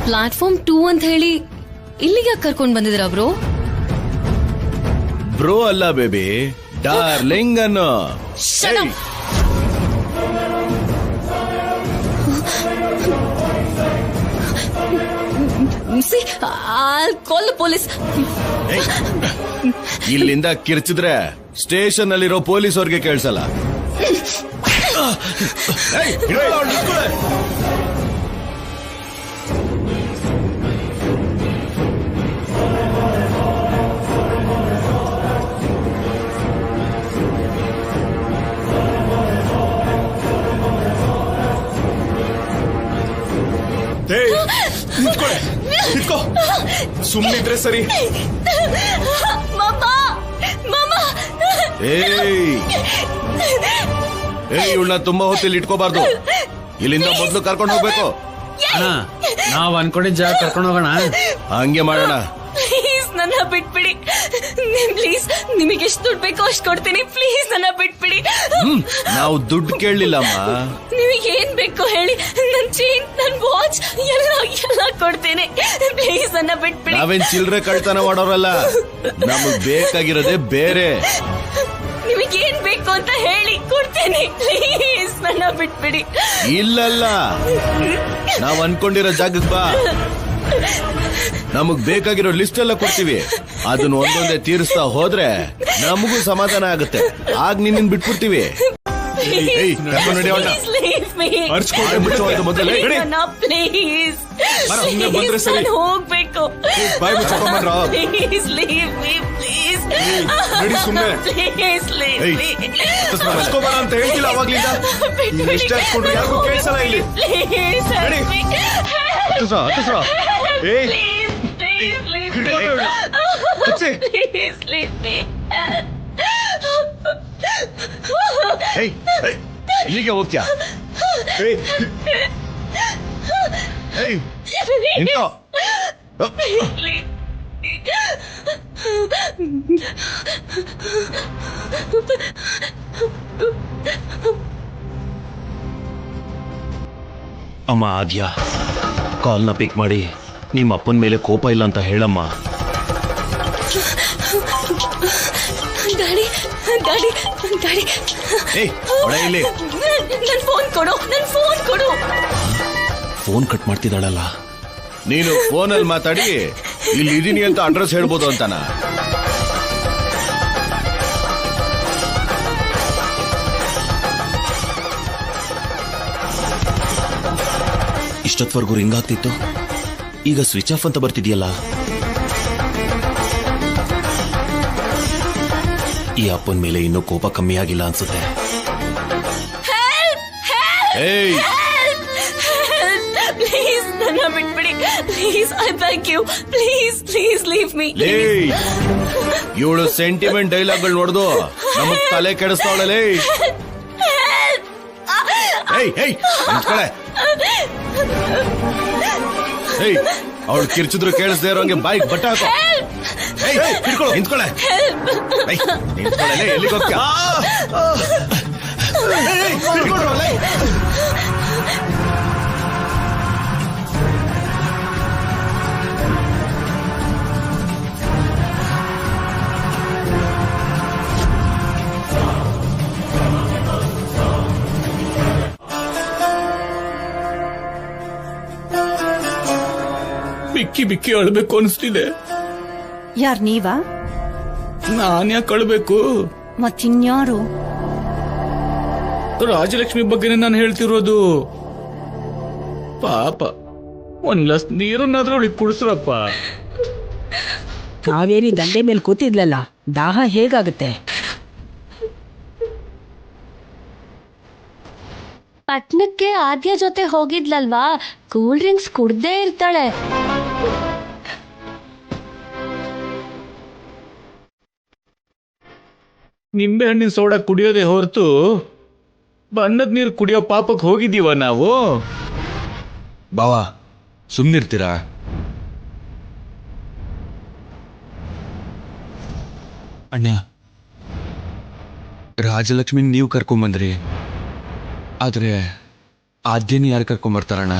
ಪ್ಲಾಟ್ಫಾರ್ಮ್ 2 ಅಂತ ಹೇಳಿ ಇಲ್ಲಿಗೆ ಕರ್ಕೊಂಡ್ ಬಂದಿದ್ರ ಬ್ರೋ? ಬ್ರೋ ಅಲ್ಲ ಬೇಬಿ, ಡಾರ್ಲಿಂಗ್ ಅನ್ನೋ. ಕಾಲ್ ಪೊಲೀಸ್. ಇಲ್ಲಿಂದ ಕಿರ್ಚಿದ್ರೆ ಸ್ಟೇಷನ್ ಅಲ್ಲಿರೋ ಪೊಲೀಸ್ ಅವ್ರಿಗೆ ಕೇಳಿಸಲ್ಲ. ಸುಮ್ಮನಿದ್ರೆ ಸರಿ. ಇವಳನ್ನ ತುಂಬಾ ಹೊತ್ತಿಲ್ಲಿ ಇಟ್ಕೋಬಾರ್ದು. ಇಲ್ಲಿಂದ ಮೊದ್ಲು ಕರ್ಕೊಂಡು ಹೋಗ್ಬೇಕು. ನಾವ್ ಅನ್ಕೊಂಡಿದ್ ಜಾಗ ಕರ್ಕೊಂಡು ಹೋಗೋಣ. ಹಂಗೆ ಮಾಡೋಣ. ಪ್ಲೀಸ್ ನನ್ನ ಬಿಟ್ಬಿಡಿ. ಪ್ಲೀಸ್, ನಿಮಗೆ ಎಷ್ಟು ದುಡ್ಡು ಬೇಕೋ ಅಷ್ಟು ಕೊಡ್ತೀನಿ. ಪ್ಲೀಸ್ ನನ್ನ ಬಿಟ್ಬಿಡಿ. ನಾವು ದುಡ್ಡು ಕೇಳಲಿಲ್ಲಮ್ಮ. ನಿಮಗೆ ಏನ್ ಬೇಕೋ ಹೇಳಿ. ನನ್ ಚೈನ್, ನನ್ ವಾಚ್ ಎಲ್ಲ ಕೊಡ್ತೇನೆ. ಪ್ಲೀಸ್ ನನ್ನ ಬಿಟ್ಬಿಡಿ. ನಾವೇನ್ ಚಿಲ್ಲರೆ ಕಳ್ತನ ಮಾಡೋರಲ್ಲ, ನಮಗ್ ಬೇಕಾಗಿರೋದೇ ಬೇರೆ. ನಿಮಗೆ ಏನ್ ಬೇಕು ಅಂತ ಹೇಳಿ, ಕೊಡ್ತೇನೆ. ಪ್ಲೀಸ್ ನನ್ನ ಬಿಟ್ಬಿಡಿ. ಇಲ್ಲಲ್ಲ, ನಾವ್ ಅನ್ಕೊಂಡಿರೋ ಜಾಗಕ್ಕೆ ಬಾ. ನಮಗ್ ಬೇಕಾಗಿರೋ ಲಿಸ್ಟ್ ಎಲ್ಲ ಕೊಡ್ತೀವಿ. ಅದನ್ನ ಒಂದೊಂದೇ ತೀರಿಸ್ತಾ ಹೋದ್ರೆ ನಮಗೂ ಸಮಾಧಾನ ಆಗುತ್ತೆ. ಆಗ ನಿನ್ನ ಬಿಟ್ಬಿಡ್ತೀವಿ. ಹೋಗ್ಬೇಕು. ಬಾಯ್ ಮುಚ್ಕೊಂಡ್ರ ಅಂತ ಹೇಳ್ತಿಲ್ಲ ಅವಾಗ್ಲಿಂದ. ಎಷ್ಟೇ ಹಚ್ಕೊಂಡ್ರು ಯಾರಿಗೂ ಕೇಳಿಸಲ್ಲ ಇಲ್ಲಿ. ಇಲ್ಲಿಗೆ ಹೋಗ್ತೀಯಾ? ಅಮ್ಮ ಆದ್ಯಾ, ಕಾಲ್ನ ಪಿಕ್ ಮಾಡಿ ನಿಮ್ಮ ಅಪ್ಪನ ಮೇಲೆ ಕೋಪ ಇಲ್ಲ ಅಂತ ಹೇಳಮ್ಮ. ಗಾಡಿ ಗಾಡಿ ಗಾಡಿ ನನ್ ಫೋನ್ ಕೊಡು, ನನ್ ಫೋನ್ ಕೊಡು. ಫೋನ್ ಕಟ್ ಮಾಡ್ತಿದ್ದಾಳಲ್ಲ. ನೀನು ಫೋನಲ್ಲಿ ಮಾತಾಡಿ ಇಲ್ಲಿ ಇದೀನಿ ಅಂತ ಅಡ್ರೆಸ್ ಹೇಳ್ಬೋದು ಅಂತಾನ. ಇಷ್ಟೊತ್ವರೆಗೂ ರಿಂಗ್ ಆಗ್ತಿತ್ತು, ಈಗ ಸ್ವಿಚ್ ಆಫ್ ಅಂತ ಬರ್ತಿದ್ಯಲ್ಲ. ಈ ಅಪ್ಪನ ಮೇಲೆ ಇನ್ನೂ ಕೋಪ ಕಮ್ಮಿ ಆಗಿಲ್ಲ ಅನ್ಸುತ್ತೆ. ಪ್ಲೀಸ್ ನನ್ನ ಬಿಟ್ಬಿಡಿ. Please, I beg you. Please please leave me. ಇವಳು ಸೆಂಟಿಮೆಂಟ್ ಡೈಲಾಗ್ಗಳು ನೋಡ್ದು ನಮಗ್ ತಲೆ ಕೆಡಿಸ್ತಾವಳಲೇ. ಅವಳು ಕಿರ್ಚಿದ್ರು ಕೇಳಿಸ್ದೇ ಇರೋಂಗೆ ಬಾಯಿಗೆ ಬಟ್ಟೆ ಹಾಕೋ. ನಿಂತ್ಕೊಳ್ಳೆ. ಎಲ್ಲಿಗೆ ಹೋಗ್ತೀಯ? ಬಿಕ್ಕಿ ಬಿಕ್ಕಿ ಅಳ್ಬೇಕು ಅನಿಸ್ತಿದೆ. ಯಾರ್ ನೀವಾ? ನಾನ್ ಯಾಕೆ ಅಳ್ಬೇಕು? ಮತ್ತಿನ್ಯಾರು? ರಾಜಲಕ್ಷ್ಮಿ ಬಗ್ಗೆನೇ ನಾನು ಹೇಳ್ತಿರೋದು. ಪಾಪ, ಒಂದ್ ಗ್ಲಾಸ್ ನೀರನ್ನಾದ್ರೂ ಅವಳಿಗೆ ಕುಡಿಸ್ರಪ್ಪ. ಕಾವೇರಿ ದಂಡೆ ಮೇಲೆ ಕೂತಿದ್ಲಲ್ಲ, ದಾಹ ಹೇಗಾಗುತ್ತೆ? ಪಟ್ನಕ್ಕೆ ಆದ್ಯ ಜೊತೆ ಹೋಗಿದ್ಲಲ್ವಾ, ಕೂಲ್ ಡ್ರಿಂಕ್ಸ್ ಕುಡ್ದೇ ಇರ್ತಾಳೆ. ನಿಂಬೆ ಹಣ್ಣಿನ ಸೋಡಾ ಕುಡಿಯೋದೇ ಹೊರತು ಬಣ್ಣದ ನೀರು ಕುಡಿಯೋ ಪಾಪಕ್ಕೆ ಹೋಗಿದೀವ ನಾವು. ಬಾವಾ ಸುಮ್ನಿರ್ತೀರಾ? ಅಣ್ಣ, ರಾಜಲಕ್ಷ್ಮಿ ನೀವು ಕರ್ಕೊಂಬಂದ್ರಿ, ಆದ್ರೆ ಆದ್ಯನ ಯಾರು ಕರ್ಕೊಂಬರ್ತಾರಣ್ಣ?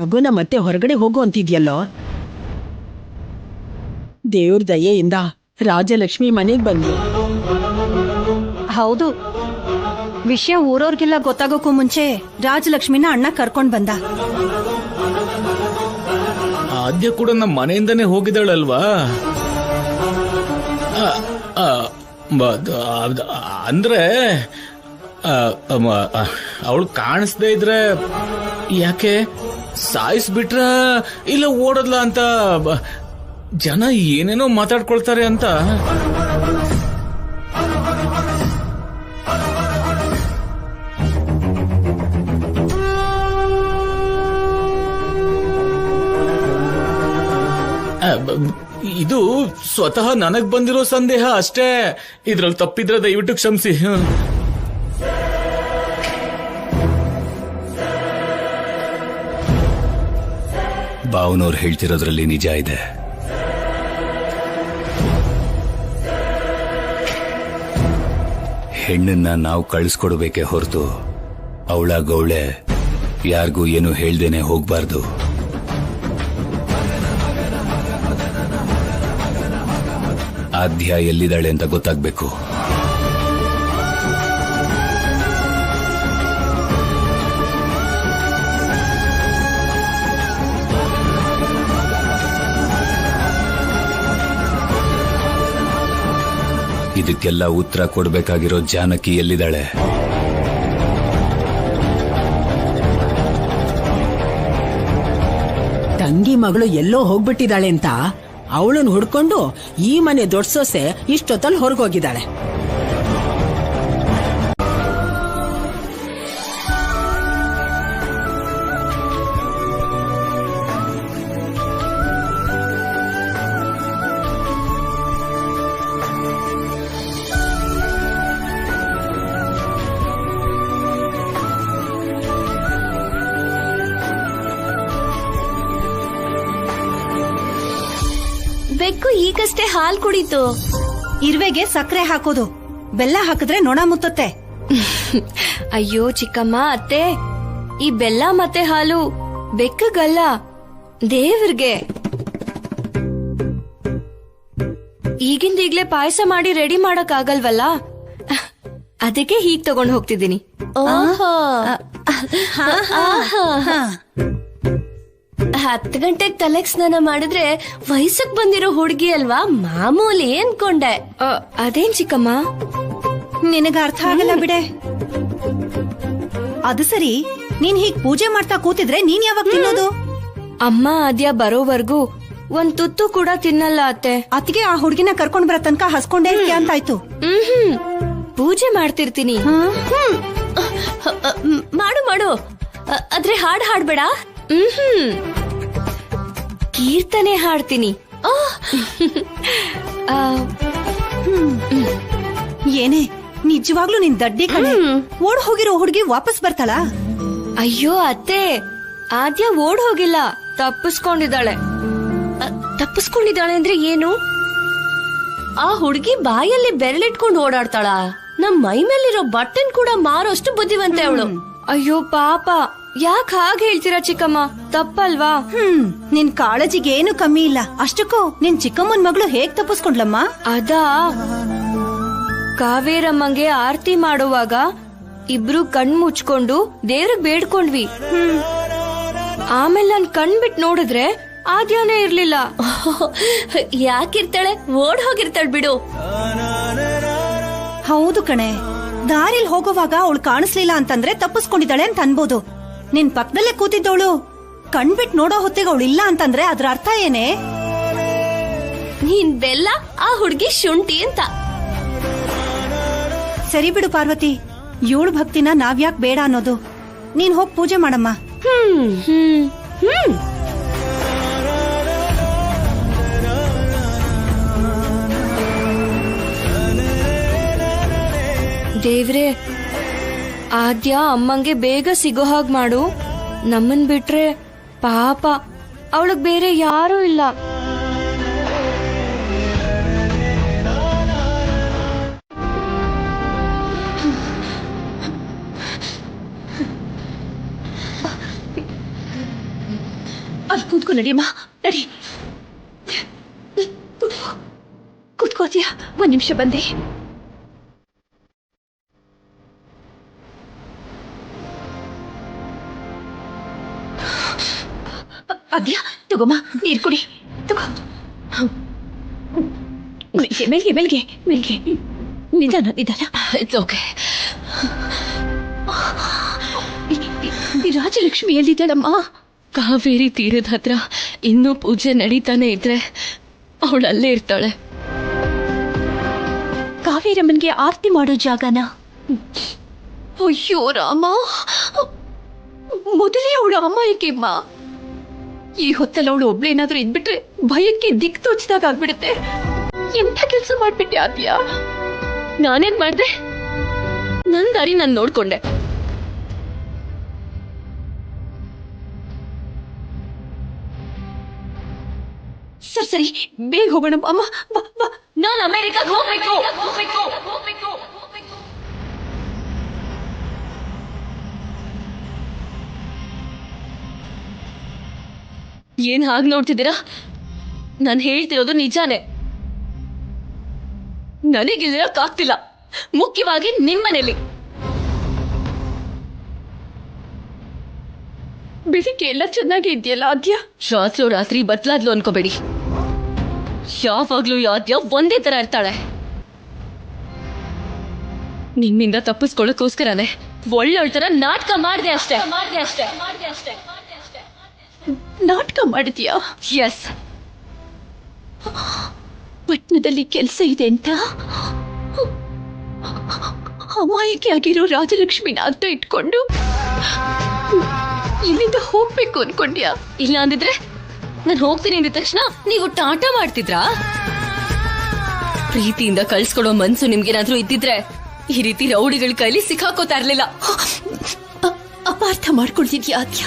ರಘುನ ಮತ್ತೆ ಹೊರಗಡೆ ಹೋಗು ಅಂತಿದ್ಯಲ್ಲೋ. ದೇವ್ರ ದಯೆಯಿಂದ ರಾಜಲಕ್ಷ್ಮಿ ಮನೆಗ್ ಬಂದ್ರು. ಹೌದು, ವಿಷಯ ಊರವ್ರಿಗೆಲ್ಲ ಗೊತ್ತಾಗೋಕ್ಕೂ ಮುಂಚೆ ರಾಜಲಕ್ಷ್ಮಿನ ಅಣ್ಣ ಕರ್ಕೊಂಡ್ ಬಂದ. ಆದ್ಯ ಕೂಡ ನಮ್ಮ ಮನೆಯಿಂದನೇ ಹೋಗಿದ್ದಾಳಲ್ವಾ. ಅಂದ್ರೆ ಅವಳು ಕಾಣಿಸ್ದೇ ಇದ್ರೆ ಯಾಕೆ ಸಾಯಿಸ್ಬಿಟ್ರ ಇಲ್ಲ ಓಡದ್ಲ ಅಂತ ಜನ ಏನೇನೋ ಮಾತಾಡ್ಕೊಳ್ತಾರೆ ಅಂತ. ಇದು ಸ್ವತಃ ನನಗ್ ಬಂದಿರೋ ಸಂದೇಹ ಅಷ್ಟೇ. ಇದ್ರಲ್ಲಿ ತಪ್ಪಿದ್ರೆ ದಯವಿಟ್ಟು ಕ್ಷಮಿಸಿ. ಭಾವನವ್ರು ಹೇಳ್ತಿರೋದ್ರಲ್ಲಿ ನಿಜ ಇದೆ. ಹೆಣ್ಣನ್ನ ನಾವು ಕಳಿಸ್ಕೊಡ್ಬೇಕೆ ಹೊರತು ಅವಳ ಗೌಳೆ ಯಾರಿಗೂ ಏನು ಹೇಳ್ದೇನೆ ಹೋಗ್ಬಾರ್ದು. ಆದ್ಯ ಎಲ್ಲಿದ್ದಾಳೆ ಅಂತ ಗೊತ್ತಾಗ್ಬೇಕು. ಇದಕ್ಕೆಲ್ಲ ಉತ್ತರ ಕೊಡ್ಬೇಕಾಗಿರೋ ಜಾನಕಿ ಎಲ್ಲಿದ್ದಾಳೆ? ತಂಗಿ ಮಗಳು ಎಲ್ಲೋ ಹೋಗ್ಬಿಟ್ಟಿದ್ದಾಳೆ ಅಂತ ಅವಳನ್ನ ಹುಡ್ಕೊಂಡು ಈ ಮನೆ ದೊಡ್ಡ ಸೊಸೆ ಇಷ್ಟೊತ್ತಲ್ಲಿ ಹೊರಗೋಗಿದ್ದಾಳೆ. ಬೆಕ್ಕು ಈಗಷ್ಟೇ ಹಾಲ್ ಕುಡಿತು. ಇರುವೆಗೆ ಸಕ್ಕರೆ ಹಾಕೋದು, ಬೆಲ್ಲ ಹಾಕಿದ್ರೆ ನೊಣ ಮುತ್ತತ್ತೆ. ಅಯ್ಯೋ ಚಿಕ್ಕಮ್ಮ, ಅತ್ತೆ, ಈ ಬೆಲ್ಲ ಮತ್ತೆ ಹಾಲು ಬೆಕ್ಕಗಲ್ಲ, ದೇವ್ರಿಗೆ. ಈಗಿಂದೀಗ್ಲೇ ಪಾಯಸ ಮಾಡಿ ರೆಡಿ ಮಾಡಕ್ ಆಗಲ್ವಲ್ಲ, ಅದಕ್ಕೆ ಹೀಗ್ ತಗೊಂಡ್ ಹೋಗ್ತಿದ್ದೀನಿ. ಓಹೋ, 10 ಗಂಟೆಗೆ ತಲೆಗ್ ಸ್ನಾನ ಮಾಡಿದ್ರೆ ವಯಸ್ಸಕ್ ಬಂದಿರೋ ಹುಡುಗಿ ಅಲ್ವಾ, ಮಾಮೂಲಿ ಅನ್ಕೊಂಡೆ. ಅದೇನ್ ಚಿಕ್ಕಮ್ಮ, ನಿನಗ ಅರ್ಥ ಆಗಲ್ಲ ಬಿಡೆ. ಅದು ಸರಿ, ನೀನ್ ಹೀಗ್ ಪೂಜೆ ಮಾಡ್ತಾ ಕೂತಿದ್ರೆ ನೀನ್ ಯಾವಾಗ ತಿನ್ನೋದು? ಅಮ್ಮ ಆದ್ಯ ಬರೋವರ್ಗೂ ಒಂದ್ ತುತ್ತು ಕೂಡ ತಿನ್ನಲ್ಲ ಅತ್ತೆ. ಅತ್ತಿಗೆ ಆ ಹುಡುಗಿನ ಕರ್ಕೊಂಡ್ ಬರೋ ತನಕ ಹಸ್ಕೊಂಡೇ ಇರ್ತೀಯ ಅಂತಾಯ್ತು. ಪೂಜೆ ಮಾಡ್ತಿರ್ತೀನಿ. ಮಾಡು ಮಾಡು, ಆದ್ರೆ ಹಾಡ್ ಹಾಡ್ಬೇಡ. ಕೀರ್ತನೆ ಹಾಡ್ತೀನಿ. ಏನೇ ನಿಜವಾಗ್ಲೂ ನಿನ್ ದಡ್ಡಿ ಕಣೆ. ಓಡ್ ಹೋಗಿರೋ ಹುಡುಗಿ ವಾಪಸ್ ಬರ್ತಾಳ? ಅಯ್ಯೋ ಅತ್ತೆ, ಆದ್ಯ ಓಡ್ ಹೋಗಿಲ್ಲ, ತಪ್ಪಿಸ್ಕೊಂಡಿದ್ದಾಳೆ. ತಪ್ಪಿಸ್ಕೊಂಡಿದ್ದಾಳೆ ಅಂದ್ರೆ ಏನು? ಆ ಹುಡುಗಿ ಬಾಯಲ್ಲಿ ಬೆರಳಿಟ್ಕೊಂಡು ಓಡಾಡ್ತಾಳ. ನಮ್ ಮೈ ಮೇಲಿರೋ ಬಟ್ಟನ್ ಕೂಡ ಮಾರೋಷ್ಟು ಬುದ್ಧಿವಂತೆ ಅವಳು. ಅಯ್ಯೋ ಪಾಪ, ಯಾಕೆ ಹಾಗೆ ಹೇಳ್ತೀರಾ ಚಿಕ್ಕಮ್ಮ, ತಪ್ಪಲ್ವಾ? ನಿನ್ ಕಾಳಜಿಗೆ ಏನು ಕಮ್ಮಿ ಇಲ್ಲ. ಅಷ್ಟಕ್ಕೂ ನಿನ್ ಚಿಕ್ಕಮ್ಮನ್ ಮಗಳು ಹೇಗ್ ತಪ್ಪಿಸ್ಕೊಂಡ್ಲಮ್ಮ? ಅದಾ, ಕಾವೇರಮ್ಮಂಗೆ ಆರತಿ ಮಾಡುವಾಗ ಇಬ್ರು ಕಣ್ ಮುಚ್ಕೊಂಡು ದೇವ್ರಿಗೆ ಬೇಡ್ಕೊಂಡ್ವಿ. ಆಮೇಲೆ ನಾನ್ ಕಣ್ ಬಿಟ್ ನೋಡಿದ್ರೆ ಆದ್ಯಾನೇ ಇರ್ಲಿಲ್ಲ. ಯಾಕಿರ್ತಾಳೆ, ಓಡ್ ಹೋಗಿರ್ತಾಳ ಬಿಡು. ಹೌದು ಕಣೆ, ದಾರಿಲ್ ಹೋಗುವಾಗ ಅವಳು ಕಾಣಿಸ್ಲಿಲ್ಲ ಅಂತಂದ್ರೆ ತಪ್ಪಿಸ್ಕೊಂಡಿದ್ದಾಳೆ ಅಂತ ಅನ್ಬೋದು. ನಿನ್ ಪಕ್ಕದಲ್ಲೇ ಕೂತಿದ್ದವಳು ಕಣ್ಬಿಟ್ ನೋಡೋ ಹೊತ್ತಿಗೆ ಅವಳು ಇಲ್ಲ ಅಂತಂದ್ರೆ ಅದ್ರ ಅರ್ಥ ಏನೇ? ನೀನ್ ಬೆಲ್ಲ, ಆ ಹುಡ್ಗಿ ಶುಂಠಿ ಅಂತ. ಸರಿ ಬಿಡು ಪಾರ್ವತಿ, ಇವಳು ಭಕ್ತಿನ ನಾವ್ಯಾಕ್ ಬೇಡ ಅನ್ನೋದು. ನೀನ್ ಹೋಗ್ ಪೂಜೆ ಮಾಡಮ್ಮ. ದೇವ್ರೆ, ಆದ್ಯ ಅಮ್ಮಂಗೆ ಬೇಗ ಸಿಗೋ ಹಾಗ್ ಮಾಡು. ನಮ್ಮನ್ ಬಿಟ್ರೆ ಪಾಪ ಅವಳಗ್ ಬೇರೆ ಯಾರೂ ಇಲ್ಲ. ಅಲ್ಲಿ ಕೂತ್ಕೊ ನಡಿಯಮ್ಮ, ನಡಿ. ಕೂತ್ಕೋತೀಯ? ಒಂದ್ ನಿಮಿಷ ಬಂದೆ. ಅದ್ಯಾ, ತಗೋಮ್ಮ, ನೀರ್ ಕುಡಿ, ತಗೋ. ಮೆಲ್ಗೆ ಮೆಲ್ಗೆ ಮೆಲ್ಗೆ, ನಿಧಾನ ನಿಧಾನ. ಓಕೆ. ರಾಜಲಕ್ಷ್ಮಿ ಎಲ್ಲಿದ್ದಾಳಮ್ಮ? ಕಾವೇರಿ ತೀರದ ಹತ್ರ ಇನ್ನೂ ಪೂಜೆ ನಡೀತಾನೆ ಇದ್ರೆ ಅವಳು ಅಲ್ಲೇ ಇರ್ತಾಳೆ. ಕಾವೇರಮ್ಮನ್ಗೆ ಆರತಿ ಮಾಡೋ ಜಾಗನ? ಅಯ್ಯೋ ರಾಮ, ಮೊದಲೇ ಅವಳು ಅಮ್ಮಾಯಿಕೆಮ್ಮ. ಈ ಹೊತ್ತಲ್ಲಿ ಅವಳು ಒಬ್ಳೇನಾದ್ರೂ ಇದ್ಬಿಟ್ರೆ ಭಯಕ್ಕೆ ದಿಕ್ ತೋಚಿದಾಗ ಆಗ್ಬಿಡುತ್ತೆ. ಎಂಥ ಕೆಲಸ ಮಾಡ್ಬಿಟ್ಟೆ ಆದ್ಯಾ? ನಾನೇನ್ ಮಾಡ್ದೆ? ನನ್ ದಾರಿ ನಾನು ನೋಡ್ಕೊಂಡೆ. ಸರಿ ಬೇಗ ಹೋಗೋಣ ಅಮ್ಮ. ನಾನು ಅಮೆರಿಕಾಗ್ ಹೋಗ್ಬೇಕು. ಏನ್ ಹಾಗೆ ನೋಡ್ತಿದ್ದೀರಾ? ನಾನು ಹೇಳ್ತಿರೋದು ನಿಜಾನೇ. ನನಗಿರಕ್ಕಾಗ್ತಿಲ್ಲ, ಮುಖ್ಯವಾಗಿ ನಿಮ್ಮನೇಲಿ. ಬೆಳಿಗ್ಗೆ ಎಲ್ಲ ಚೆನ್ನಾಗಿ ಇದೆಯಲ್ಲ ಆದ್ಯ? ರಾತ್ರಿ ಬದಲಾದ್ಲು ಅನ್ಕೋಬೇಡಿ. ಯಾವಾಗ್ಲೂ ಆದ್ಯ ಒಂದೇ ತರ ಇರ್ತಾಳೆ. ನಿಮ್ಮಿಂದ ತಪ್ಪಿಸ್ಕೊಳ್ಳೋಕ್ಕೋಸ್ಕರನೇ ಒಳ್ಳೆ ತರ ನಾಟಕ ಮಾಡಿದೆ ಅಷ್ಟೇ. ನಾಟಕ ಮಾಡಿದ್ಯಾ? ಎಸ್. ಪಟ್ಟಣದಲ್ಲಿ ಕೆಲಸ ಇದೆ ಅಂತ ಅಮಾಯಕಿ ಆಗಿರೋ ರಾಜಲಕ್ಷ್ಮಿನ ಅಡ್ಡ ಇಟ್ಕೊಂಡು ಇಲ್ಲಿಂದ ಹೋಗ್ಬೇಕು ಅನ್ಕೊಂಡ್ಯಾ? ಇಲ್ಲ ಅಂದಿದ್ರೆ ನಾನು ಹೋಗ್ತೀನಿ ಅಂದ ತಕ್ಷಣ ನೀವು ಟಾಟಾ ಮಾಡ್ತಿದ್ರಾ? ಪ್ರೀತಿಯಿಂದ ಕಳ್ಸ್ಕೊಡೋ ಮನ್ಸು ನಿಮ್ಗೇನಾದ್ರೂ ಇದ್ದಿದ್ರೆ ಈ ರೀತಿ ರೌಡಿಗಳ ಕೈಲಿ ಸಿಕ್ಕಾಕೋತಾ ಇರ್ಲಿಲ್ಲ. ಅಪಾರ್ಥ ಮಾಡ್ಕೊಳ್ತಿದ್ಯಾ ಆದ್ಯ?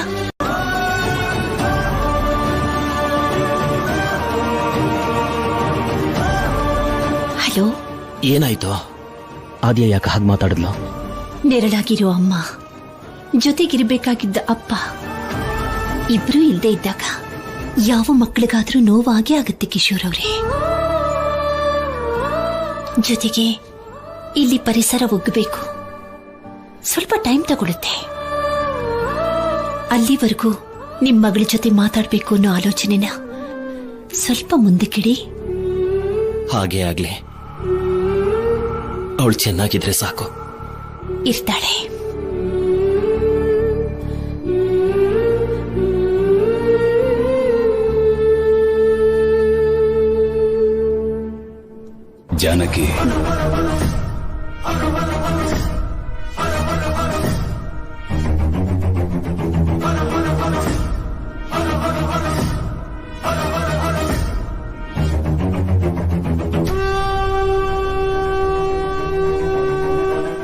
ಹಲೋ, ಏನಾಯ್ತು? ಆದ್ಯ ಯಾಕೆ ಹಾಗೆ ಮಾತಾಡಿದ್ಲು? ನೆರಳಾಗಿರೋ ಅಮ್ಮ, ಜೊತೆಗಿರ್ಬೇಕಾಗಿದ್ದ ಅಪ್ಪ ಇಬ್ರು ಇಲ್ದೇ ಇದ್ದಾಗ ಯಾವ ಮಕ್ಕಳಿಗಾದ್ರೂ ನೋವಾಗೇ ಆಗುತ್ತೆ ಕಿಶೋರ್ ಅವ್ರೆ. ಜೊತೆಗೆ ಇಲ್ಲಿ ಪರಿಸರ ಒಗ್ಗಬೇಕು, ಸ್ವಲ್ಪ ಟೈಮ್ ತಗೊಳುತ್ತೆ. ಅಲ್ಲಿವರೆಗೂ ನಿಮ್ ಮಗಳ ಜೊತೆ ಮಾತಾಡ್ಬೇಕು ಅನ್ನೋ ಆಲೋಚನೆನ ಸ್ವಲ್ಪ ಮುಂದಕ್ಕಿಡಿ. ಹಾಗೇ ಆಗ್ಲಿ, ಅವಳು ಚೆನ್ನಾಗಿದ್ರೆ ಸಾಕು. ಇರ್ತಾಳೆ. ಜಾನಕಿ,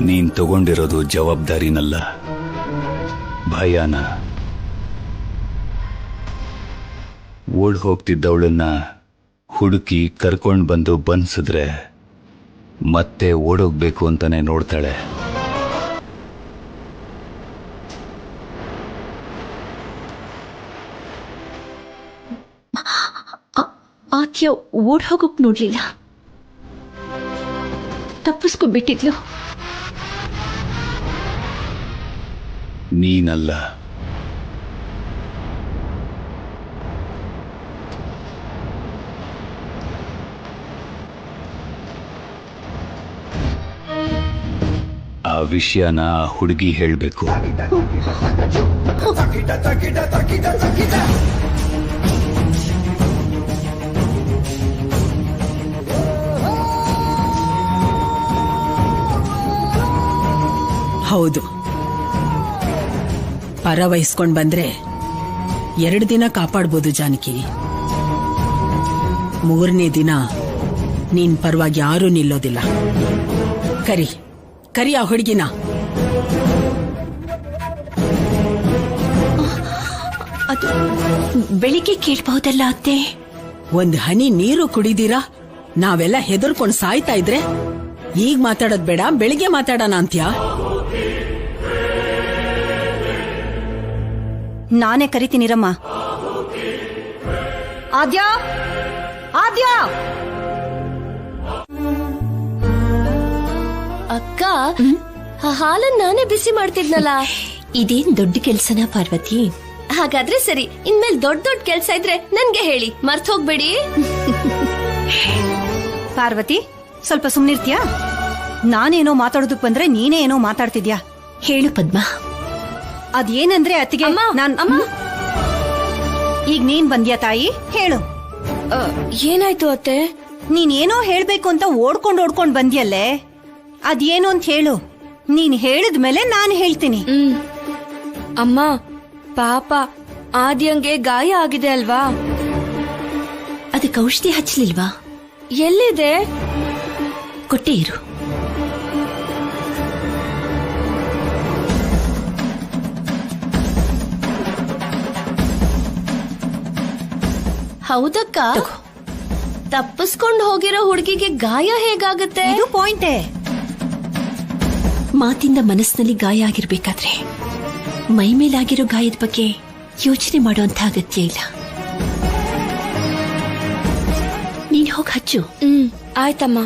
ನೀನ್ ತಗೊಂಡಿರೋದು ಜವಾಬ್ದಾರಿನಲ್ಲ, ಭಯನ. ಓಡ್ ಹೋಗ್ತಿದ್ದವಳನ್ನ ಹುಡುಕಿ ಕರ್ಕೊಂಡ್ ಬಂದು ಬನ್ಸಿದ್ರೆ ಮತ್ತೆ ಓಡೋಗ್ಬೇಕು ಅಂತಾನೆ ನೋಡ್ತಾಳೆ. ಆದ್ಯ ಓಡ್ ಹೋಗೋಕ್ ನೋಡ್ಲಿಲ್ಲ, ತಪ್ಪಿಸ್ಕೊಂಡ್ಬಿಟ್ಟಿದ್ಲು. ನೀನಲ್ಲ, ಆ ವಿಷಯನ ಆ ಹುಡುಗಿ ಹೇಳ್ಬೇಕು. ಹೌದು, ಪರ ವಹಿಸ್ಕೊಂಡ್ ಬಂದ್ರೆ 2 ದಿನ ಕಾಪಾಡ್ಬೋದು ಜಾನಕಿ. 3ನೇ ದಿನ ನೀನ್ ಪರವಾಗಿ ಯಾರೂ ನಿಲ್ಲೋದಿಲ್ಲ. ಕರಿ ಆ ಹುಡುಗಿನ. ಅದು ಬೆಳಿಗ್ಗೆ ಕೇಳ್ಬಹುದಲ್ಲ ಅತ್ತೆ? 1 ಹನಿ ನೀರು ಕುಡಿದೀರಾ? ನಾವೆಲ್ಲ ಹೆದರ್ಕೊಂಡ್ ಸಾಯ್ತಾ ಇದ್ರೆ ಈಗ ಮಾತಾಡೋದ್ ಬೇಡ, ಬೆಳಿಗ್ಗೆ ಮಾತಾಡೋಣ ಅಂತ್ಯಾ? ನಾನೇ ಕರಿತೀನಿರಮ್ಮ. ಆದ್ಯಾ, ಆದ್ಯಾ! ಅಕ್ಕ, ಆ ಹಾಲನ್ನ ನಾನೇ ಬಿಸಿ ಮಾಡ್ತಿದ್ನಲ್ಲ. ಇದೇನ್ ದೊಡ್ಡ ಕೆಲ್ಸನಾ ಪಾರ್ವತಿ? ಹಾಗಾದ್ರೆ ಸರಿ, ಇನ್ಮೇಲೆ ದೊಡ್ಡ ದೊಡ್ಡ ಕೆಲ್ಸ ಇದ್ರೆ ನನ್ಗೆ ಹೇಳಿ, ಮರ್ತ್ ಹೋಗ್ಬೇಡಿ. ಪಾರ್ವತಿ, ಸ್ವಲ್ಪ ಸುಮ್ನಿರ್ತೀಯಾ? ನಾನೇನೋ ಮಾತಾಡೋದಕ್ ಬಂದ್ರೆ ನೀನೇ ಏನೋ ಮಾತಾಡ್ತಿದ್ಯಾ. ಹೇಳು ಪದ್ಮ. ಅದೇನಂದ್ರೆ ಅತ್ತಿಗೆ, ಈಗ ನೀನ್ ಬಂದ್ಯಾ ತಾಯಿ? ಹೇಳು. ಏನಾಯ್ತು ಅತ್ತೆ? ನೀನೇನೋ ಹೇಳ್ಬೇಕು ಅಂತ ಓಡ್ಕೊಂಡ್ ಬಂದ್ಯಲ್ಲೇ, ಅದೇನು ಅಂತ ಹೇಳು. ನೀನ್ ಹೇಳಿದ್ಮೇಲೆ ನಾನು ಹೇಳ್ತೀನಿ. ಅಮ್ಮ, ಪಾಪ ಆದ್ಯಂಗೆ ಗಾಯ ಆಗಿದೆ ಅಲ್ವಾ? ಅದಕ್ಕೆ ಔಷಧಿ ಹಚ್ಚಲಿಲ್ವಾ? ಎಲ್ಲಿದೆ? ಕೊಟ್ಟೆ ಇರು. ಹೌದಕ್ಕ, ತಪ್ಪಿಸ್ಕೊಂಡು ಹೋಗಿರೋ ಹುಡುಗಿಗೆ ಗಾಯ ಹೇಗಾಗುತ್ತೆ? ಇದು ಪಾಯಿಂಟೇ. ಮಾತಿಂದ ಮನಸ್ಸಿನಲ್ಲಿ ಗಾಯ ಆಗಿರ್ಬೇಕಾದ್ರೆ ಮೈ ಮೇಲಾಗಿರೋ ಗಾಯದ ಬಗ್ಗೆ ಯೋಚನೆ ಮಾಡುವಂತ ಅಗತ್ಯ ಇಲ್ಲ. ನೀನ್ ಹೋಗಿ ಹಚ್ಚು. ಆಯ್ತಮ್ಮ.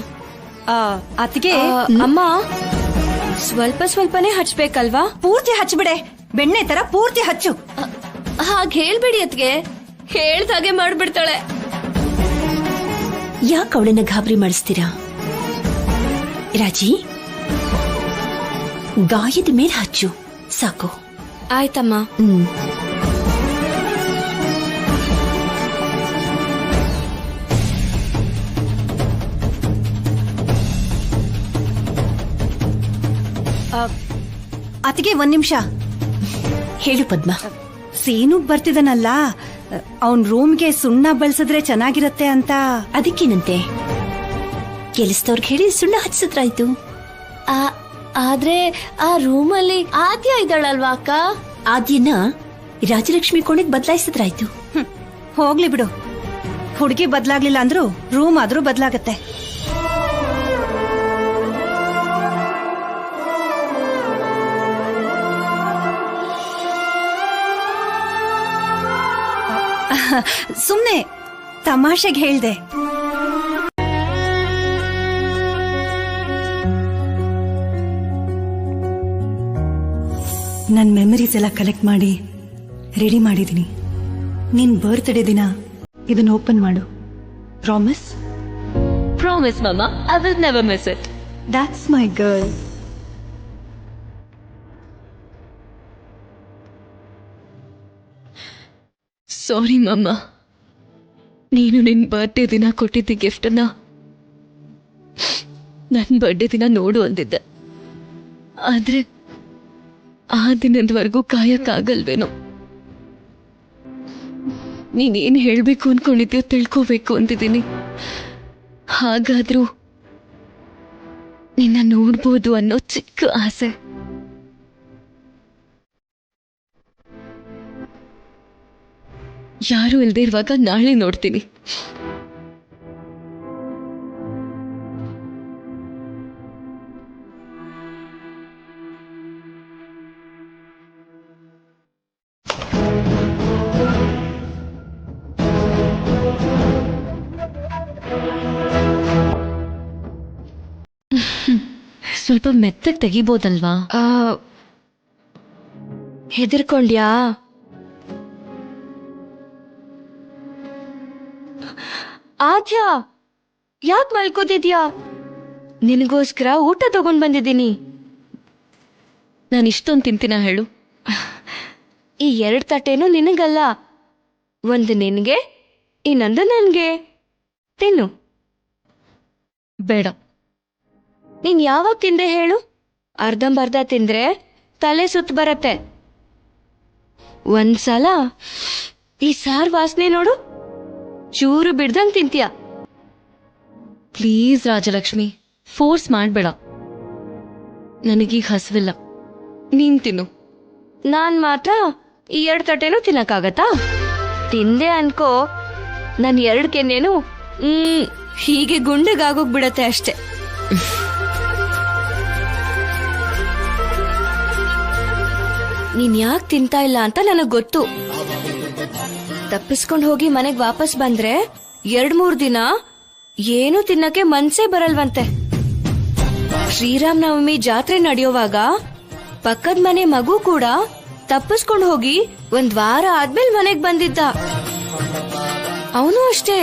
ಅತ್ತಿಗೆ, ಅಮ್ಮ, ಸ್ವಲ್ಪ ಸ್ವಲ್ಪನೇ ಹಚ್ಬೇಕಲ್ವಾ? ಪೂರ್ತಿ ಹಚ್ಬಿಡೆ, ಬೆಣ್ಣೆ ತರ ಪೂರ್ತಿ ಹಚ್ಚು. ಹಾಗೆ ಹೇಳ್ಬೇಡಿ ಅತ್ಗೆ, ಹೇಳ್ದಾಗೆ ಮಾಡ್ಬಿಡ್ತಾಳೆ. ಯಾಕೆ ಅವಳನ್ನ ಗಾಬರಿ ಮಾಡಿಸ್ತೀರಾ? ರಾಜಿ, ಗಾಯದ ಮೇಲೆ ಹಚ್ಚು ಸಾಕು. ಆಯ್ತಮ್ಮ. ಅತ್ತಿಗೆ, 1 ನಿಮಿಷ. ಹೇಳು ಪದ್ಮ. ಸೀನುಗ್ ಬರ್ತಿದನಲ್ಲ, ಅವನ್ ರೂಮ್ಗೆ ಸುಣ್ಣ ಬಳಸಿದ್ರೆ ಚೆನ್ನಾಗಿರತ್ತೆ ಅಂತ. ಅದಕ್ಕೇನಂತೆ, ಕೆಲಸದವ್ರಿಗೆ ಹೇಳಿ ಸುಣ್ಣ ಹಚ್ಚಿದ್ರಾಯ್ತು. ಆದ್ರೆ ಆ ರೂಮಲ್ಲಿ ಆದ್ಯ ಇದ್ದಾಳಲ್ವಾ ಅಕ್ಕ? ಆದ್ಯನ ರಾಜಲಕ್ಷ್ಮಿ ಕೋಣೆಗೆ ಬದಲಾಯಿಸಿದ್ರಾಯ್ತು. ಹೋಗ್ಲಿ ಬಿಡು, ಹುಡುಗಿ ಬದ್ಲಾಗ್ಲಿಲ್ಲ ಅಂದ್ರೂ ರೂಮ್ ಆದ್ರೂ ಬದ್ಲಾಗತ್ತೆ. ಸುಮ್ನೆ ತಮಾಷೆಗೆ ಹೇಳ್ದೆ. ನನ್ ಮೆಮರೀಸ್ ಎಲ್ಲ ಕಲೆಕ್ಟ್ ಮಾಡಿ ರೆಡಿ ಮಾಡಿದೀನಿ. ನಿನ್ ಬರ್ತ್ಡೇ ದಿನ ಇದನ್ನ ಓಪನ್ ಮಾಡು. ಪ್ರಾಮಿಸ್? ಪ್ರಾಮಿಸ್ ಮಾಮಾ, I will never miss it. That's my girl. Sorry ಮಮ್ಮ, ನೀನು ನಿನ್ನ ಬರ್ಡೇ ದಿನ ಕೊಟ್ಟಿದ್ದ ಗಿಫ್ಟನ್ನ ನನ್ನ ಬರ್ಡೇ ದಿನ ನೋಡು ಅಂದಿದ್ದೆ. ಆದ್ರೆ ಆ ದಿನದವರೆಗೂ ಕಾಯಕ್ಕಾಗಲ್ವೇನೋ. ನೀನೇನು ಹೇಳಬೇಕು ಅನ್ಕೊಂಡಿದ್ಯೋ ತಿಳ್ಕೋಬೇಕು ಅಂತಿದ್ದೀನಿ. ಹಾಗಾದ್ರೂ ನಿನ್ನ ನೋಡ್ಬೋದು ಅನ್ನೋ ಚಿಕ್ಕ ಆಸೆ. ಯಾರು ಇಲ್ಲದೆ ಇರುವಾಗ ನಾಳೆ ನೋಡ್ತೀನಿ. ಸ್ವಲ್ಪ ಮೆತ್ತಗೆ ತೆಗಿಬೋದಲ್ವಾ? ಹೆದರ್ಕೊಂಡ್ಯಾ? ಆದ್ಯ, ಯಾಕೆ ಮಲ್ಕೋತಿದ್ಯಾ? ನಿನಗೋಸ್ಕರ ಊಟ ತಗೊಂಡ್ ಬಂದಿದ್ದೀನಿ. ನಾನು ಇಷ್ಟೊಂದು ತಿಂತೀನ ಹೇಳು? ಈ 2 ತಟ್ಟೆನೂ ನಿನಗಲ್ಲ, ಒಂದು ನಿನಗೆ, ಇನ್ನೊಂದು ನನಗೆ. ತಿನ್ನು. ಬೇಡ, ನೀನ್ ಯಾವಾಗ ತಿಂದೆ ಹೇಳು? ಅರ್ಧಂಬರ್ಧ ತಿಂದ್ರೆ ತಲೆ ಸುತ್ತ ಬರತ್ತೆ. ಒಂದ್ಸಲ ಈ ಸಾರ್ ವಾಸನೆ ನೋಡು, ಚೂರು ಬಿಡ್ದಂಗ್ ತಿಂತೀಯ. ಪ್ಲೀಸ್ ರಾಜಲಕ್ಷ್ಮಿ, ಫೋರ್ಸ್ ಮಾಡ್ಬೇಡ. ನನಗೀಗ ಹಸಿವಿಲ್ಲ, ನೀನ್ ತಿನ್ನು. ನಾನ್ ಮಾತ್ರ ಈ 2 ತಟ್ಟೆನೂ ತಿನ್ನಕ್ಕಾಗತ್ತಾ? ತಿಂದೆ ಅನ್ಕೋ, ನನ್ 2 ಕೆನ್ನೇನು ಹೀಗೆ ಗುಂಡಗಾಗೋಗ್ಬಿಡತ್ತೆ ಅಷ್ಟೆ. ನೀನ್ ಯಾಕೆ ತಿಂತಾ ಇಲ್ಲ ಅಂತ ನನಗ್ ಗೊತ್ತು. ತಪ್ಪಿಸ್ಕೊಂಡ್ ಹೋಗಿ ಮನೆಗ್ ವಾಪಸ್ ಬಂದ್ರೆ 2-3 ದಿನ ಏನು ತಿನ್ನಕ್ಕೆ ಮನ್ಸೇ ಬರಲ್ವಂತೆ. ಶ್ರೀರಾಮನವಮಿ ಜಾತ್ರೆ ನಡೆಯುವಾಗ ಪಕ್ಕದ ಮನೆ ಮಗು ಕೂಡ ತಪ್ಪಿಸ್ಕೊಂಡ್ ಹೋಗಿ 1 ವಾರ ಆದ್ಮೇಲೆ ಮನೆಗ್ ಬಂದಿದ್ದ. ಅವನು ಅಷ್ಟೇ,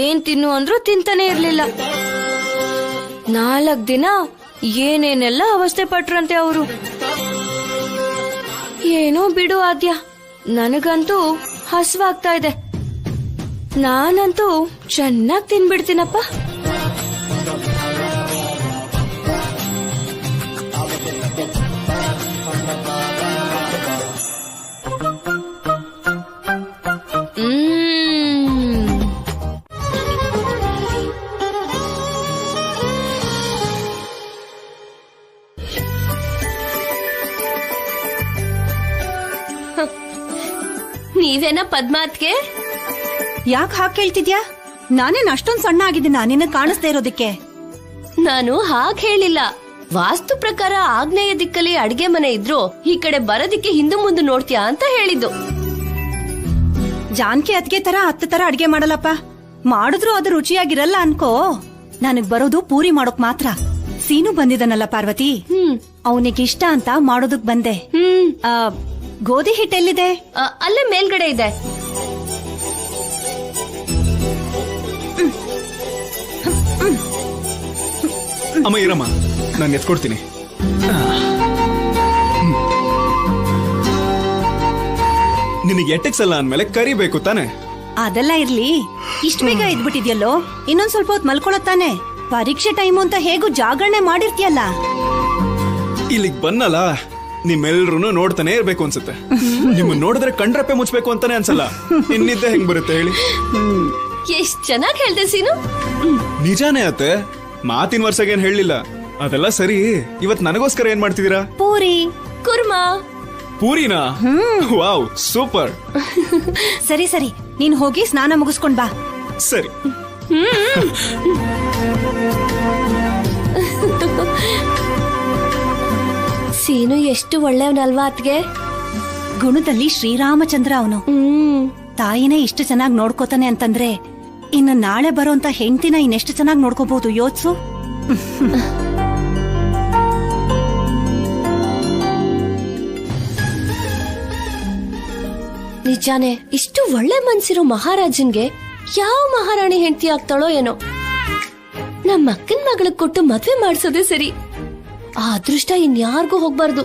ಏನ್ ತಿನ್ನು ಅಂದ್ರೂ ತಿಂತಾನೆ ಇರ್ಲಿಲ್ಲ. 4 ದಿನ ಏನೇನೆಲ್ಲ ಅವಸ್ಥೆ ಪಟ್ರಂತೆ ಅವರು. ಏನೋ ಬಿಡು ಆದ್ಯ, ನನಗಂತೂ ಹಸುವಾಗ್ತಾ ಇದೆ. ನಾನಂತೂ ಚೆನ್ನಾಗಿ ತಿನ್ಬಿಡ್ತೀನಪ್ಪ. ನೀವೇನ ಪದ್ಮಾತ್ಗೆ? ಯಾಕೆ ಹಾಗೆ ಕೇಳ್ತಿದ್ಯಾ? ನಾನೇನ್ ಅಷ್ಟೊಂದ್ ಸಣ್ಣ ಆಗಿದ್ದೀನ ನಿನ್ನ ಕಾಣಿಸ್ದೇ ಇರೋದಕ್ಕೆ? ನಾನು ಹಾಗೆ ಹೇಳಿಲ್ಲ. ವಾಸ್ತು ಪ್ರಕಾರ ಆಗ್ನೇಯ ದಿಕ್ಕಲ್ಲಿ ಅಡ್ಗೆ ಮನೆ ಇದ್ರು ಈ ಕಡೆ ಬರೋದಿಕ್ಕೆ ಹಿಂದೆ ಮುಂದೆ ನೋಡ್ತೀಯಾ ಅಂತ ಹೇಳಿದ್ದು. ಜಾನ್ಕಿ ಅದ್ಗೆ ತರ 10 ತರ ಅಡ್ಗೆ ಮಾಡಲ್ಲಪ್ಪ. ಮಾಡಿದ್ರು ಅದು ರುಚಿಯಾಗಿರಲ್ಲ ಅನ್ಕೋ. ನನಗ್ ಬರೋದು ಪೂರಿ ಮಾಡೋಕ್ ಮಾತ್ರ. ಸೀನು ಬಂದಿದನಲ್ಲ ಪಾರ್ವತಿ, ಅವನಿಗಿಷ್ಟ ಅಂತ ಮಾಡೋದಕ್ ಬಂದೆ. ಗೋಧಿ ಹಿಟ್ಟೆಲ್ಲಿದೆ? ಅಲ್ಲೇ ಮೇಲ್ಗಡೆ ಇದೆ. ಅಮ್ಮ ಇರಮ್ಮ, ನಾನು ಎತ್ಕೊಡ್ತೀನಿ. ನಿನಗೆ ಎಟೆಕ್ಸಲ್ಲ ಅಂದ್ಮೇಲೆ ಕರಿಬೇಕು ತಾನೆ? ಅದೆಲ್ಲ ಇರ್ಲಿ, ಇಷ್ಟ ಬೇಗ ಎದ್ಬಿಟ್ಟಿದ್ಯಲ್ಲೋ, ಇನ್ನೊಂದ್ ಸ್ವಲ್ಪ ಹೊತ್ತು ಮಲ್ಕೊಳತ್ತಾನೆ. ಪರೀಕ್ಷೆ ಟೈಮು ಅಂತ ಹೇಗೂ ಜಾಗರಣೆ ಮಾಡಿರ್ತೀಯಲ್ಲ. ಇಲ್ಲಿಗ್ ಬನ್ನಲ್ಲ, ನಿಮ್ಮೆಲ್ರು ನೋಡ್ತಾನೆ ಇರ್ಬೇಕು ಅನ್ಸುತ್ತೆ. ನಿಮ್ಮನ್ನ ನೋಡಿದ್ರೆ ಕಣ್ರಪ್ಪೆ ಮುಚ್ಬೇಕು ಅಂತಾನೆ ಅನ್ಸಲ್ಲ. ಇನ್ನಿದ್ದೆ ಹೆಂಗ್ ಬರುತ್ತೆ ಹೇಳಿ? ಎಷ್ಟ್ ಚೆನ್ನಾಗಿ ಹೇಳ್ದೆ ಸೀನು. ನಿಜಾನೇ ಅತ್ತೆ, ಮಾತಿನ ವರ್ಷಗೇನ್ ಹೇಳಲಿಲ್ಲ. ಅದೆಲ್ಲ ಸರಿ, ಇವತ್ ನನಗೋಸ್ಕರ ಏನ್ ಮಾಡ್ತಿದ್ದೀರಾ? ಪೂರಿ ಕುರ್ಮಾ. ಪೂರಿನಾ? Wow, super. ಸರಿ ಸರಿ, ನೀನ್ ಹೋಗಿ ಸ್ನಾನ ಮುಗಿಸ್ಕೊಂಡ್ ಬಾ. ಸರಿ. ಸೀನು ಎಷ್ಟು ಒಳ್ಳೆಯವನಲ್ವಾ ಅತ್ಗೆ? ಗುಣದಲ್ಲಿ ಶ್ರೀರಾಮಚಂದ್ರ ಅವನು. ತಾಯಿನೇ ಇಷ್ಟು ಚೆನ್ನಾಗಿ ನೋಡ್ಕೋತಾನೆ ಅಂತಂದ್ರೆ ಇನ್ನು ನಾಳೆ ಬರೋಂತ ಹೆಂಡತಿನ ಇನ್ನೆಷ್ಟು ಚೆನ್ನಾಗಿ ನೋಡ್ಕೋಬಹುದು ಯೋಚ್ಸು. ನಿಜಾನೇ, ಇಷ್ಟು ಒಳ್ಳೆ ಮನ್ಸಿರೋ ಮಹಾರಾಜನ್ಗೆ ಯಾವ ಮಹಾರಾಣಿ ಹೆಂಡತಿ ಆಗ್ತಾಳೋ ಏನೋ. ನಮ್ಮ ಅಕ್ಕನ ಮಗಳಿಗೆ ಕೊಟ್ಟು ಮದ್ವೆ ಮಾಡ್ಸೋದೇ ಸರಿ. ಆ ಅದೃಷ್ಟ ಇನ್ಯಾರಿಗೂ ಹೋಗ್ಬಾರ್ದು.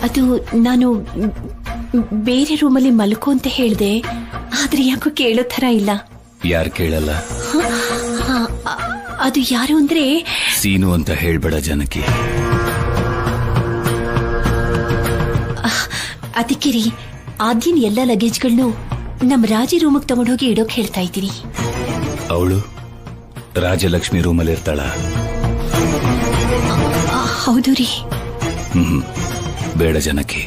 ಅದು ನಾನು ಬೇರೆ ರೂಮಲ್ಲಿ ಮಲ್ಕೋ ಅಂತ ಹೇಳ್ದೆ, ಆದ್ರೆ ಯಾಕೋ ಕೇಳೋ ತರ ಇಲ್ಲ. ಯಾರು ಕೇಳಲ್ಲ? ಅದು ಯಾರು ಅಂದ್ರೆ ಸೀನು ಅಂತ ಹೇಳ್ಬೇಡ ಜನಕ್ಕೆ. ಅದಕ್ಕೆ ರೀ, ಆದ್ಯನ್ ಎಲ್ಲ ಲಗೇಜ್ಗಳನ್ನು ನಮ್ ರಾಜಿ ರೂಮಿಗೆ ತಗೊಂಡೋಗಿ ಇಡೋಕ್ ಹೇಳ್ತಾ ಇದ್ದೀನಿ. ಅವಳು ರಾಜಲಕ್ಷ್ಮಿ ರೂಮಲ್ಲಿ ಇರ್ತಾಳ? ಹೌದು ರೀ. ಬೇಡ ಜನಕ್ಕೆ.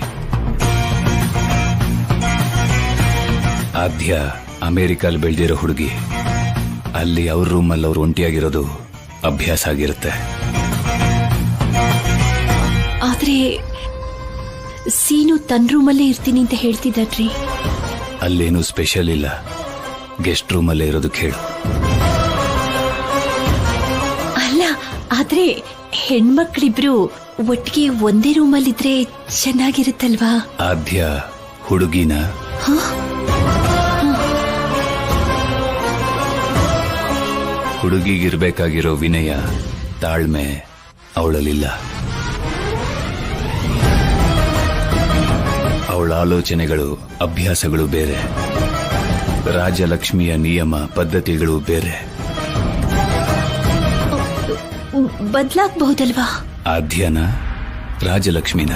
ಆದ್ಯ ಅಮೆರಿಕಲ್ ಬೆಳೆದಿರೋ ಹುಡುಗಿ, ಅಲ್ಲಿ ಅವ್ರ ರೂಮಲ್ಲಿ ಅವ್ರು ಒಂಟಿಯಾಗಿರೋದು ಅಭ್ಯಾಸ ಆಗಿರುತ್ತೆ. ಆದ್ರೆ ಸೀನು ತನ್ನ ರೂಮಲ್ಲೇ ಇರ್ತೀನಿ ಅಂತ ಹೇಳ್ತಿದ್ದಾರ್ರಿ. ಅಲ್ಲೇನು ಸ್ಪೆಷಲ್ ಇಲ್ಲ, ಗೆಸ್ಟ್ ರೂಮಲ್ಲೇ ಇರೋದಕ್ಕೆ ಹೇಳು. ಅಲ್ಲ, ಆದ್ರೆ ಹೆಣ್ಮಕ್ಳಿಬ್ರು ಒಟ್ಟಿಗೆ ಒಂದೇ ರೂಮಲ್ಲಿದ್ರೆ ಚೆನ್ನಾಗಿರುತ್ತಲ್ವಾ? ಆದ್ಯ ಹುಡುಗಿನ ಹುಡುಗಿಗಿರ್ಬೇಕಾಗಿರೋ ವಿನಯ ತಾಳ್ಮೆ ಅವಳಲ್ಲಿಲ್ಲ. ಅವಳ ಆಲೋಚನೆಗಳು ಅಭ್ಯಾಸಗಳು ಬೇರೆ, ರಾಜಲಕ್ಷ್ಮಿಯ ನಿಯಮ ಪದ್ಧತಿಗಳು ಬೇರೆ. ಬದಲಾಗಬಹುದಲ್ವಾ? ಆದ್ಯನ ರಾಜಲಕ್ಷ್ಮಿನ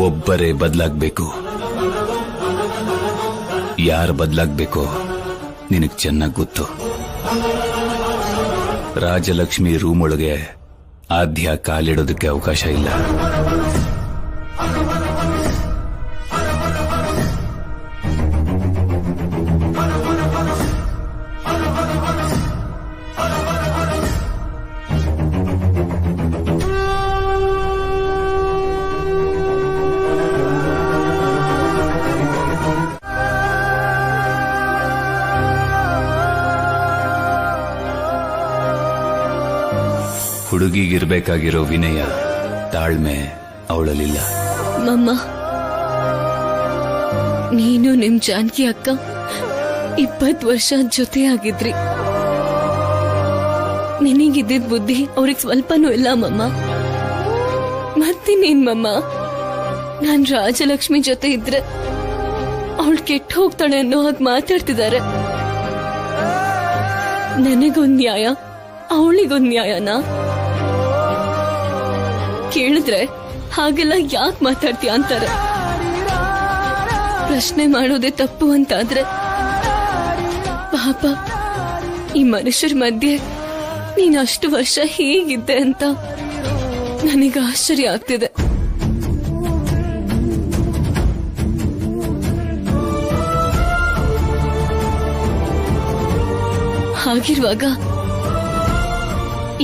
ಒಬ್ಬರೇ ಬದಲಾಗ್ಬೇಕು. ಯಾರು ಬದಲಾಗ್ಬೇಕೋ ನಿನಗ್ ಚೆನ್ನಾಗ್ ಗೊತ್ತು. ರಾಜಲಕ್ಷ್ಮಿ ರೂಮ್ ಒಳಗೆ ಆದ್ಯ ಕಾಲಿಡೋದಕ್ಕೆ ಅವಕಾಶ ಇಲ್ಲ. ಹುಡುಗಿಗಿರ್ಬೇಕಾಗಿರೋ ವಿನಯ ತಾಳ್ಮೆ ಅವಳಲ್ಲಿಲ್ಲ. ಮಮ್ಮ, ನೀನು ನಿಮ್ ಜಾನಕಿ ಅಕ್ಕ 20 ವರ್ಷ ಜೊತೆಯಾಗಿದ್ರಿ. ನಿನಗಿದ್ದಿದ್ ಬುದ್ಧಿ ಅವ್ರಿಗೆ ಸ್ವಲ್ಪನೂ ಇಲ್ಲ ಮಮ್ಮ. ಮತ್ತಿನ್ನೇನ್ ಮಮ್ಮ, ನಾನ್ ರಾಜಲಕ್ಷ್ಮಿ ಜೊತೆ ಇದ್ರೆ ಅವಳು ಕೆಟ್ಟು ಹೋಗ್ತಾಳೆ ಅನ್ನೋ ಹಾಗೆ ಮಾತಾಡ್ತಿದ್ದಾರೆ. ನನಗೊಂದ್ ನ್ಯಾಯ, ಅವಳಿಗೊಂದ್ ನ್ಯಾಯನಾ? ಕೇಳಿದ್ರೆ ಹಾಗೆಲ್ಲ ಯಾಕೆ ಮಾತಾಡ್ತೀಯ ಅಂತಾರೆ. ಪ್ರಶ್ನೆ ಮಾಡೋದೇ ತಪ್ಪು ಅಂತಾದ್ರೆ ಪಾಪ ಈ ಮನುಷ್ಯರ ಮಧ್ಯೆ ನೀನ್ ಅಷ್ಟು ವರ್ಷ ಹೇಗಿದ್ದೆ ಅಂತ ನನಗೆ ಆಶ್ಚರ್ಯ ಆಗ್ತಿದೆ. ಹಾಗಿರುವಾಗ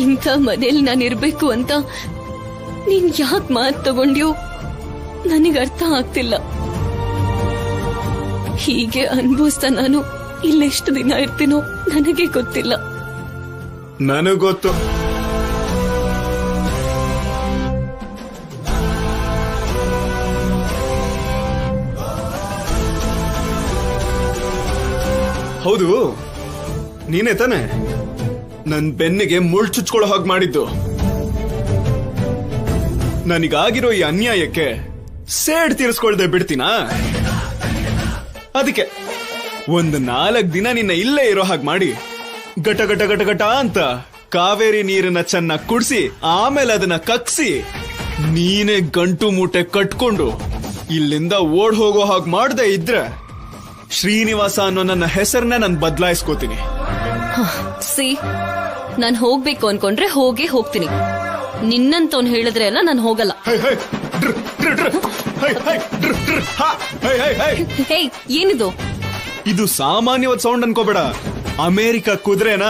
ಇಂಥ ಮನೇಲಿ ನಾನಿರ್ಬೇಕು ಅಂತ ನೀನ್ ಯಾಕೆ ಮಾತು ತಗೊಂಡ್ಯೋ ನನಗೆ ಅರ್ಥ ಆಗ್ತಿಲ್ಲ. ಹೀಗೆ ಅನ್ಭವಿಸ್ತಾ ನಾನು ಇಲ್ಲೆಷ್ಟು ದಿನ ಇರ್ತೀನೋ ನನಗೆ ಗೊತ್ತಿಲ್ಲ. ನನಗ್ ಗೊತ್ತು. ಹೌದು, ನೀನೇ ತಾನೆ ನನ್ ಬೆನ್ನಿಗೆ ಮುಳ್ಳು ಚುಚ್ಕೊಳ್ಳೋ ಹಾಗೆ ಮಾಡಿದ್ದು. ನನಗಾಗಿರೋ ಈ ಅನ್ಯಾಯಕ್ಕೆ ಸೇಡ್ ತೀರಿಸ್ಕೊಳ್ದೆ ಬಿಡ್ತೀನಾ? ಅದಕ್ಕೆ 4 ದಿನ ನಿನ್ನ ಇಲ್ಲೇ ಇರೋ ಹಾಗೆ ಮಾಡಿ ಗಟ ಗಟ ಗಟ ಗಟ ಅಂತ ಕಾವೇರಿ ನೀರನ್ನ ಚೆನ್ನಾಗಿ ಕುಡಿಸಿ ಆಮೇಲೆ ಅದನ್ನ ಕಕ್ಸಿ ನೀನೇ ಗಂಟು ಮೂಟೆ ಕಟ್ಕೊಂಡು ಇಲ್ಲಿಂದ ಓಡ್ ಹೋಗೋ ಹಾಗೆ ಮಾಡದೆ ಇದ್ರೆ ಶ್ರೀನಿವಾಸ ಅನ್ನೋ ನನ್ನ ಹೆಸರನ್ನ ನಾನು ಬದಲಾಯಿಸ್ಕೋತೀನಿ. ನಾನ್ ಹೋಗ್ಬೇಕು ಅನ್ಕೊಂಡ್ರೆ ಹೋಗೇ ಹೋಗ್ತೀನಿ. ನಿನ್ನಂತವ್ನು ಹೇಳಿದ್ರೆ ಅಲ್ಲ ನಾನು ಹೋಗಲ್ಲ. ಏನಿದು? ಇದು ಸಾಮಾನ್ಯವಾದ ಸೌಂಡ್ ಅನ್ಕೋಬೇಡ. ಅಮೆರಿಕ ಕುದುರೆನ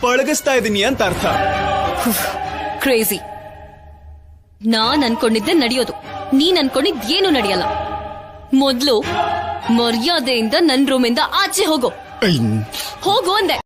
ಪಳಗಿಸ್ತಾ ಇದೀನಿ ಅಂತ ಅರ್ಥ. ಕ್ರೇಜಿ. ನಾನ್ ಅನ್ಕೊಂಡಿದ್ದೆ ನಡೆಯೋದು, ನೀನ್ ಅನ್ಕೊಂಡಿದ್ ಏನು ನಡೆಯಲ್ಲ. ಮೊದ್ಲು ಮರ್ಯಾದೆಯಿಂದ ನನ್ ರೂಮಿಂದ ಆಚೆ ಹೋಗೋ. ಹೋಗು ಅಂದೆ.